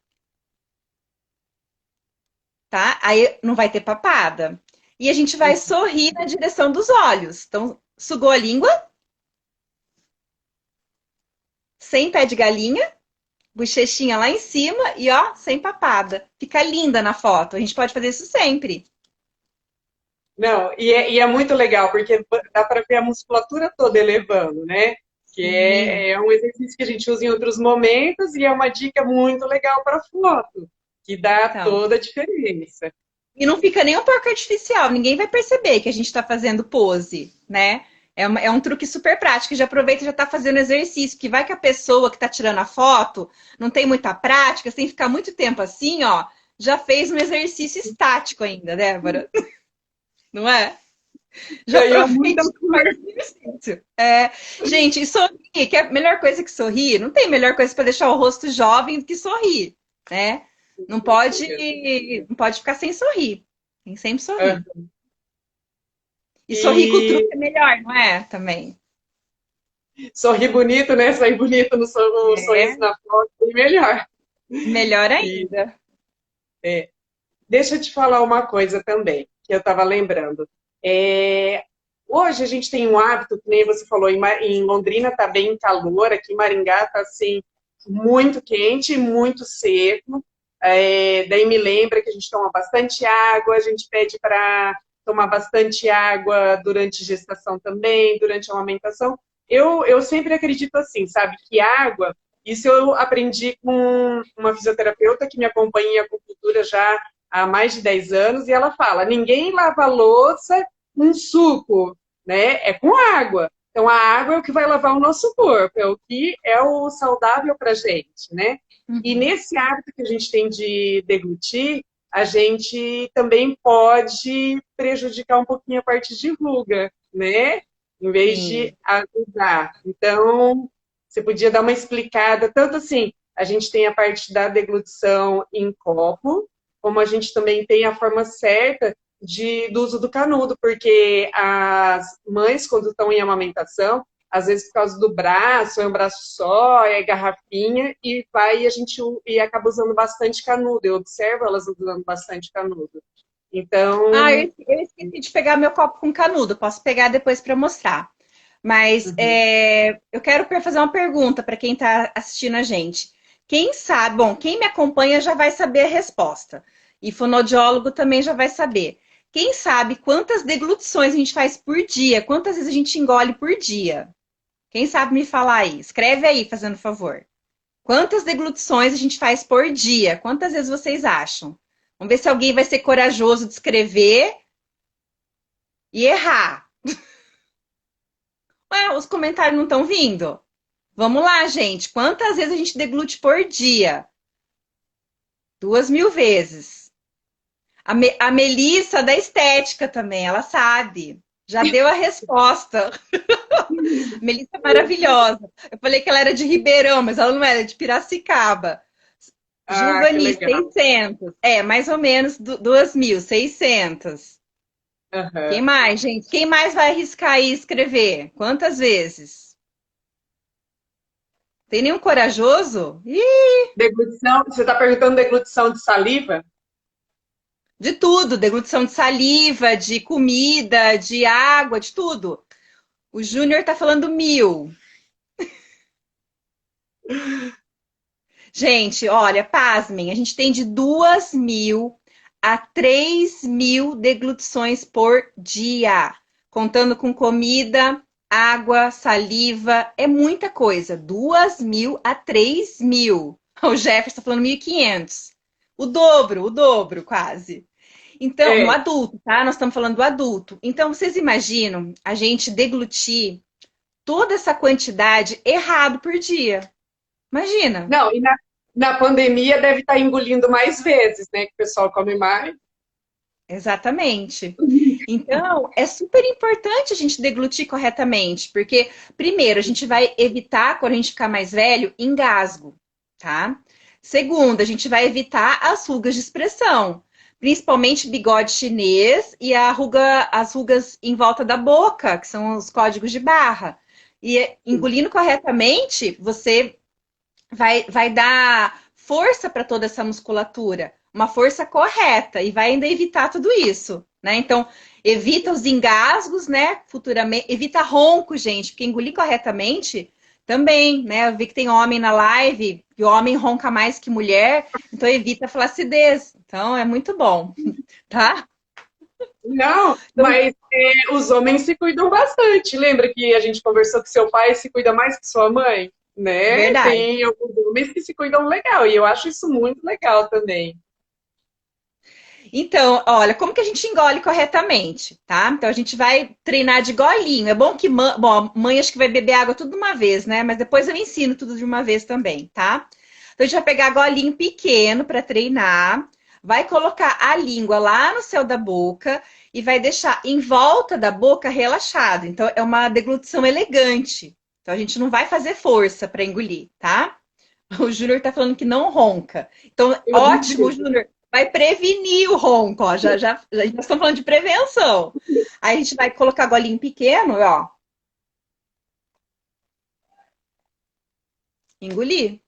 tá? Aí não vai ter papada. E a gente vai sorrir na direção dos olhos. Então, sugou a língua, sem pé de galinha, bochechinha lá em cima e ó, sem papada. Fica linda na foto. A gente pode fazer isso sempre. Não, e é muito legal, porque dá para ver a musculatura toda elevando, né? Que Sim. é um exercício que a gente usa em outros momentos e é uma dica muito legal para foto, que dá Então, toda a diferença. e não fica nem um pouco artificial. Ninguém vai perceber que a gente está fazendo pose, né? É um truque super prático. Já aproveita e já está fazendo exercício. Que vai que a pessoa que está tirando a foto não tem muita prática, sem ficar muito tempo assim, ó, já fez um exercício estático ainda, Débora. Não é? Já Ganhou muita aproveita e faz força. exercício. Gente, e sorrir, que é a melhor coisa que sorrir. Não tem melhor coisa para deixar o rosto jovem do que sorrir, né? Não pode, não pode ficar sem sorrir. Tem que sempre sorrir. E sorrir com o E truque é melhor, não é? Também. sorrir bonito, né? Sair bonito no sorriso É na foto, é melhor. melhor E, ainda. Deixa eu te falar uma coisa também, que eu estava lembrando. É, Hoje a gente tem um hábito, que nem você falou, em Londrina está bem calor, aqui em Maringá está assim, muito quente, muito seco. Daí me lembra que a gente toma bastante água, a gente pede para tomar bastante água durante gestação também, durante a amamentação. Eu sempre acredito assim, sabe, que água, isso eu aprendi com uma fisioterapeuta que me acompanha em acupuntura já há mais de 10 anos, e ela fala: ninguém lava louça um suco, né? É com água. Então, a água é o que vai lavar o nosso corpo, é o que é o saudável para a gente, né? E Uhum. nesse hábito que a gente tem de deglutir, a gente também pode prejudicar um pouquinho a parte de ruga, né? Em vez de Sim. ajudar. Então, você podia dar uma explicada, tanto assim, a gente tem a parte da deglutição em copo, como a gente também tem a forma certa do uso do canudo, porque as mães, quando estão em amamentação, às vezes por causa do braço, é um braço só, é garrafinha, e vai e a gente e acaba usando bastante canudo. Eu observo elas usando bastante canudo. Ah, Então, eu esqueci de pegar meu copo com canudo. Posso pegar depois para mostrar. Mas uhum. eu quero fazer uma pergunta para quem está assistindo a gente. Quem sabe, bom, quem me acompanha já vai saber a resposta. E fonoaudiólogo também já vai saber. Quem sabe quantas deglutições a gente faz por dia? Quantas vezes a gente engole por dia? Quem sabe me falar aí? Escreve aí, fazendo favor. Quantas deglutições a gente faz por dia? Quantas vezes vocês acham? Vamos ver se alguém vai ser corajoso de escrever e errar. Ué, os comentários não estão vindo? Vamos lá, gente. Quantas vezes a gente deglute por dia? 2.000 vezes. A Melissa da estética também, ela sabe. Já deu a resposta. A Melissa é maravilhosa. Eu falei que ela era de Ribeirão, mas ela não era, de Piracicaba. Ah, que Giovanni, legal. 600. É, mais ou menos 2.600. Quem Uhum. mais, gente? Quem mais vai arriscar aí escrever? Quantas vezes? Tem nenhum corajoso? Ih, Deglutição, você está perguntando deglutição de saliva? de tudo, deglutição de saliva, de comida, de água, de tudo. O Júnior tá falando 1.000. Gente, olha, pasmem, a gente tem de 2.000 a 3.000 deglutições por dia, contando com comida, água, saliva, é muita coisa. 2.000 a 3.000. O Jefferson tá falando 1.500. O dobro, quase. Então, no É. adulto, tá? Nós estamos falando do adulto. Então, vocês imaginam a gente deglutir toda essa quantidade errado por dia? Imagina. Não, e na pandemia deve estar engolindo mais vezes, né? Que o pessoal come mais. Exatamente. Então, é super importante a gente deglutir corretamente, porque, primeiro, a gente vai evitar, quando a gente ficar mais velho, engasgo, tá? Segundo, a gente vai evitar as rugas de expressão, principalmente bigode chinês e as rugas em volta da boca, que são os códigos de barra. E engolindo corretamente, você vai dar força para toda essa musculatura, uma força correta, e vai ainda evitar tudo isso, né? Então, evita os engasgos, né? Futuramente, evita ronco, gente, porque engolir corretamente também, né? Eu vi que tem homem na live, e homem ronca mais que mulher, então evita a flacidez. Então, é muito bom, tá? Não, Então, mas os homens se cuidam bastante. Lembra que a gente conversou que seu pai se cuida mais que sua mãe? Né? verdade. Tem alguns homens que se cuidam legal, e eu acho isso muito legal também. Então, olha, como que a gente engole corretamente, tá? Então, a gente vai treinar de golinho. É bom que, bom, a mãe acho que vai beber água tudo de uma vez, né? Mas depois eu ensino tudo de uma vez também, tá? Então, a gente vai pegar golinho pequeno para treinar, vai colocar a língua lá no céu da boca e vai deixar em volta da boca relaxado. Então, é uma deglutição elegante. Então, a gente não vai fazer força para engolir, tá? O Júnior tá falando que não ronca. Então, Eu ótimo, duvido. Júnior. Vai prevenir o ronco, ó. Já estamos falando de prevenção. Aí a gente vai colocar golinho pequeno, ó. Engolir,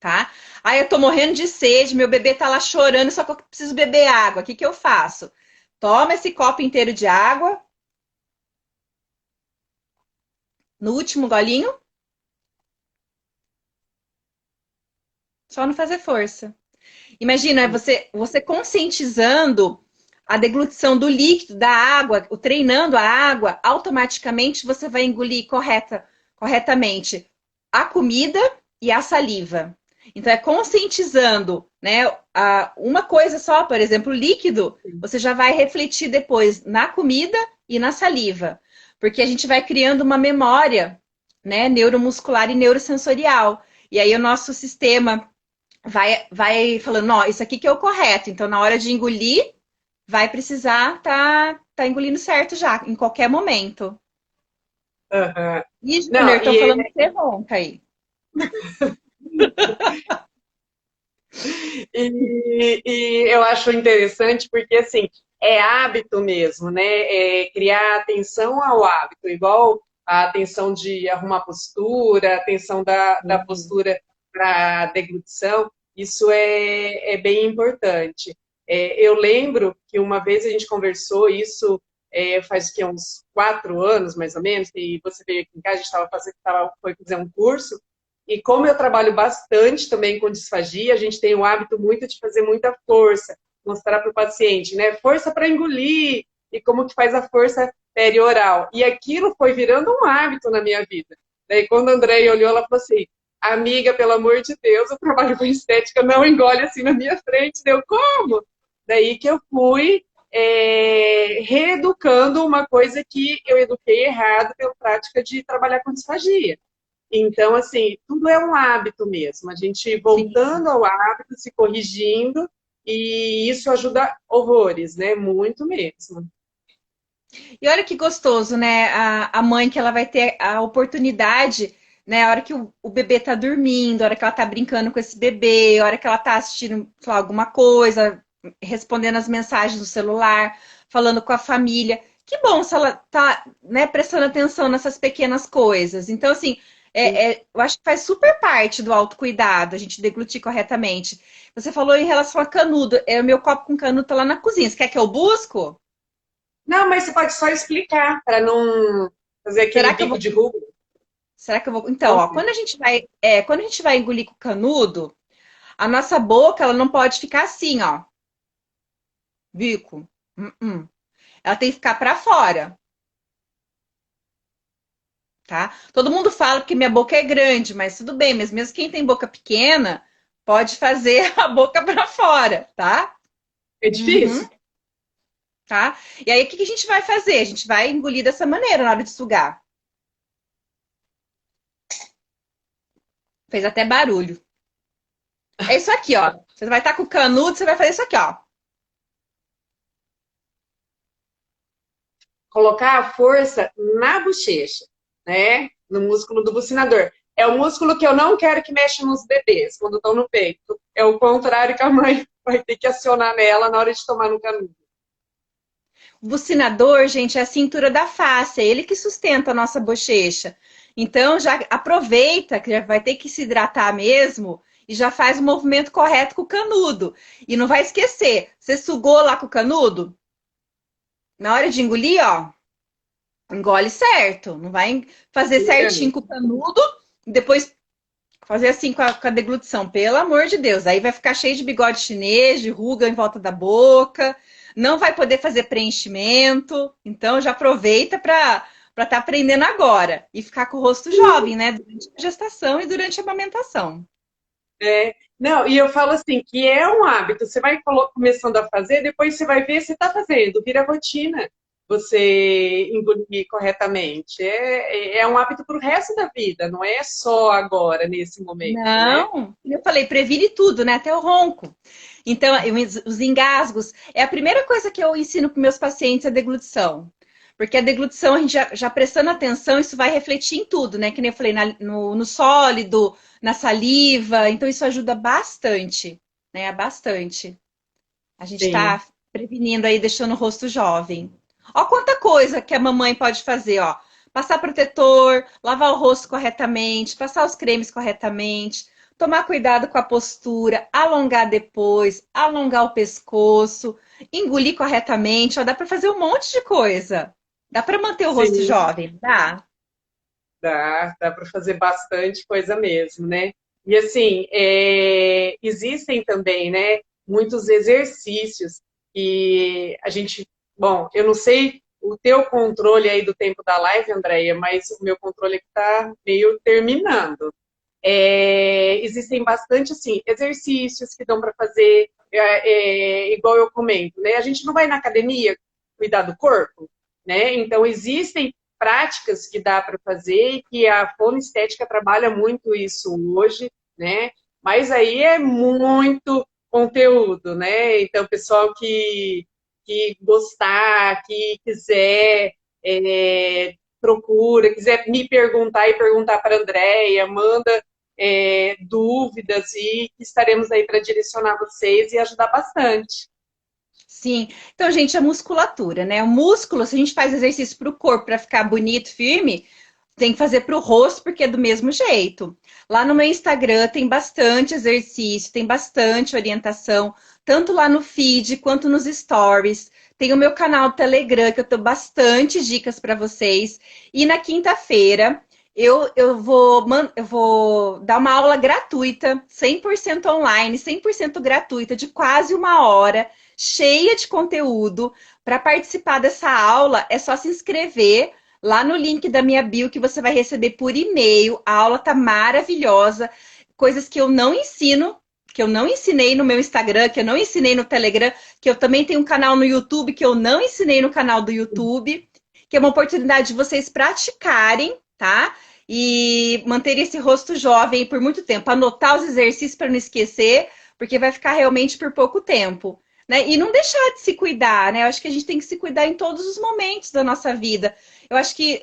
tá? Aí eu tô morrendo de sede, meu bebê tá lá chorando, só que eu preciso beber água. O que que eu faço? Toma esse copo inteiro de água. No último golinho, só não fazer força. Imagina você conscientizando a deglutição do líquido, da água, o treinando a água, automaticamente você vai engolir corretamente a comida e a saliva. Então, é conscientizando, né? Uma coisa só, por exemplo, líquido, você já vai refletir depois na comida e na saliva. Porque a gente vai criando uma memória, né? Neuromuscular e neurosensorial. E aí o nosso sistema vai falando, ó, isso aqui que é o correto. Então, na hora de engolir, vai precisar tá engolindo certo já, em qualquer momento. Aham. E, Júnior, Não, estão falando que você ronca aí. e eu acho interessante porque, assim, é hábito mesmo, né? É criar atenção ao hábito, igual a atenção de arrumar postura, a atenção da Uhum. postura para deglutição, isso é bem importante. Eu lembro que uma vez a gente conversou isso faz que, uns 4 anos, mais ou menos, e você veio aqui em casa, a gente foi fazer um curso, e como eu trabalho bastante também com disfagia, a gente tem o hábito muito de fazer muita força, mostrar para o paciente, né? Força para engolir, e como que faz a força perioral. E aquilo foi virando um hábito na minha vida. Daí quando a Andréia olhou, ela falou assim, amiga, pelo amor de Deus, eu trabalho com estética, não engole assim na minha frente. Deu como? Daí que eu fui reeducando uma coisa que eu eduquei errado pela prática de trabalhar com disfagia. Então, assim, tudo é um hábito mesmo. A gente Sim. voltando ao hábito, se corrigindo, e isso ajuda horrores, né? Muito mesmo. E olha que gostoso, né? A mãe que ela vai ter a oportunidade, né? A hora que o bebê tá dormindo, a hora que ela tá brincando com esse bebê, a hora que ela tá assistindo, sei lá, alguma coisa, respondendo as mensagens do celular, falando com a família. Que bom se ela tá, né, prestando atenção nessas pequenas coisas. Então, assim, eu acho que faz super parte do autocuidado, a gente deglutir corretamente. Você falou em relação a canudo. É o meu copo com canudo tá lá na cozinha. Você quer que eu busco? Não, mas você pode só explicar, para não fazer aquele Será que eu bico vou de ruga. Será que eu vou. Então, ó, Conta. quando a gente vai engolir com canudo, a nossa boca ela não pode ficar assim, ó, bico. Uh-uh. Ela tem que ficar para fora, tá? Todo mundo fala que minha boca é grande, mas tudo bem, mas mesmo quem tem boca pequena pode fazer a boca para fora, tá? É Uhum, difícil? tá? E aí, o que que a gente vai fazer? A gente vai engolir dessa maneira na hora de sugar. Fez até barulho. É isso aqui, ó. Você vai estar com o canudo, você vai fazer isso aqui, ó. Colocar a força na bochecha, né? No músculo do bucinador. É o músculo que eu não quero que mexa nos bebês quando estão no peito. É o contrário que a mãe vai ter que acionar nela na hora de tomar no canudo. O bucinador, gente, é a cintura da face, é ele que sustenta a nossa bochecha. Então, já aproveita que já vai ter que se hidratar mesmo e já faz o movimento correto com o canudo. E não vai esquecer, você sugou lá com o canudo? Na hora de engolir, ó, engole certo. Não vai fazer certinho com o canudo e depois fazer assim com a deglutição. Pelo amor de Deus, aí vai ficar cheio de bigode chinês, de ruga em volta da boca, não vai poder fazer preenchimento. Então já aproveita para estar aprendendo agora e ficar com o rosto jovem, né? Durante a gestação e durante a amamentação. Não, e eu falo assim, que é um hábito. Você vai começando a fazer, depois você vai ver se está fazendo, vira rotina. Você engolir corretamente. É um hábito para o resto da vida, não é só agora, nesse momento, né? Não, eu falei, previne tudo, né? Até o ronco. Então, os engasgos é a primeira coisa que eu ensino para meus pacientes a deglutição. Porque a deglutição, a gente já prestando atenção, isso vai refletir em tudo, né? Que nem eu falei, no sólido, na saliva. Então, isso ajuda bastante, né? Bastante. A gente Sim. está prevenindo aí, deixando o rosto jovem. Ó, quanta coisa que a mamãe pode fazer, ó. Passar protetor, lavar o rosto corretamente, passar os cremes corretamente, tomar cuidado com a postura, alongar depois, alongar o pescoço, engolir corretamente, ó, dá para fazer um monte de coisa. Dá para manter o rosto Sim, jovem, dá? dá para fazer bastante coisa mesmo, né? E assim, existem também, né, muitos exercícios que a gente, bom, eu não sei o teu controle aí do tempo da live, Andréia, mas o meu controle está meio terminando. existem bastante assim, exercícios que dão para fazer, igual eu comento, né? A gente não vai na academia cuidar do corpo, né? Então existem práticas que dá para fazer e que a fonoestética trabalha muito isso hoje, né? Mas aí é muito conteúdo, né? Então, pessoal que gostar, que quiser, procura, quiser me perguntar e perguntar para a Andréia, manda dúvidas e estaremos aí para direcionar vocês e ajudar bastante. Sim. Então, gente, a musculatura, né? O músculo, se a gente faz exercício para o corpo para ficar bonito, firme, tem que fazer para o rosto, porque é do mesmo jeito. Lá no meu Instagram tem bastante exercício, tem bastante orientação, tanto lá no feed quanto nos stories. Tem o meu canal do Telegram, que eu dou bastante dicas para vocês. E na quinta-feira eu vou dar uma aula gratuita, 100% online, 100% gratuita, de quase uma hora, cheia de conteúdo. Para participar dessa aula, é só se inscrever lá no link da minha bio que você vai receber por e-mail. A aula tá maravilhosa, coisas que eu não ensino, que eu não ensinei no meu Instagram, que eu não ensinei no Telegram, que eu também tenho um canal no YouTube que eu não ensinei no canal do YouTube, que é uma oportunidade de vocês praticarem, tá? E manter esse rosto jovem por muito tempo, anotar os exercícios para não esquecer, porque vai ficar realmente por pouco tempo. Né? E não deixar de se cuidar, né? Eu acho que a gente tem que se cuidar em todos os momentos da nossa vida. Eu acho que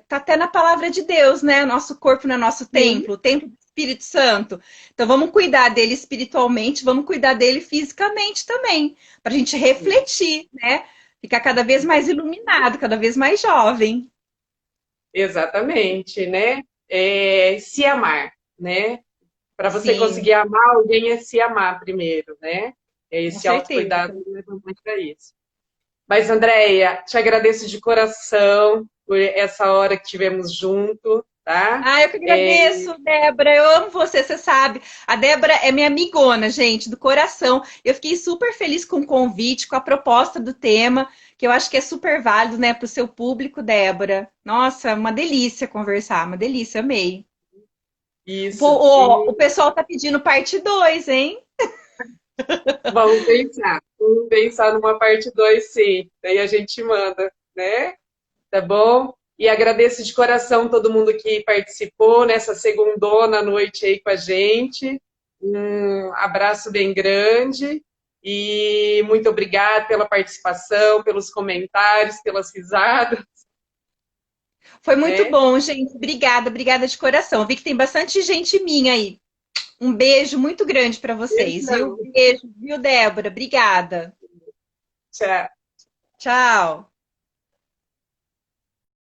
tá até na palavra de Deus, né? Nosso corpo não é nosso Sim, templo, o templo do Espírito Santo. Então vamos cuidar dele espiritualmente, vamos cuidar dele fisicamente também, para a gente refletir, né? Ficar cada vez mais iluminado, cada vez mais jovem. exatamente, né? Se amar, né? Para você Sim, conseguir amar alguém é se amar primeiro, né? com Esse certeza. autocuidado leva muito a isso. Mas, Andréia, te agradeço de coração por essa hora que tivemos junto, tá? Ah, eu que É, agradeço, Débora. Eu amo você, você sabe. A Débora é minha amigona, gente, do coração. Eu fiquei super feliz com o convite, com a proposta do tema, que eu acho que é super válido, né, para o seu público, Débora. Nossa, uma delícia conversar, uma delícia, amei. Pô, isso. o pessoal tá pedindo parte 2, hein? Vamos pensar numa parte 2, sim. Daí a gente manda, né? Tá bom? E agradeço de coração todo mundo que participou nessa segundona noite aí com a gente. Um abraço bem grande e muito obrigada pela participação, pelos comentários, pelas risadas, Foi muito né? bom, gente. Obrigada, obrigada de coração. Vi que tem bastante gente minha aí. Um beijo muito grande para vocês, viu? Beijão. Beijo, viu, Débora? Obrigada. Tchau. Tchau.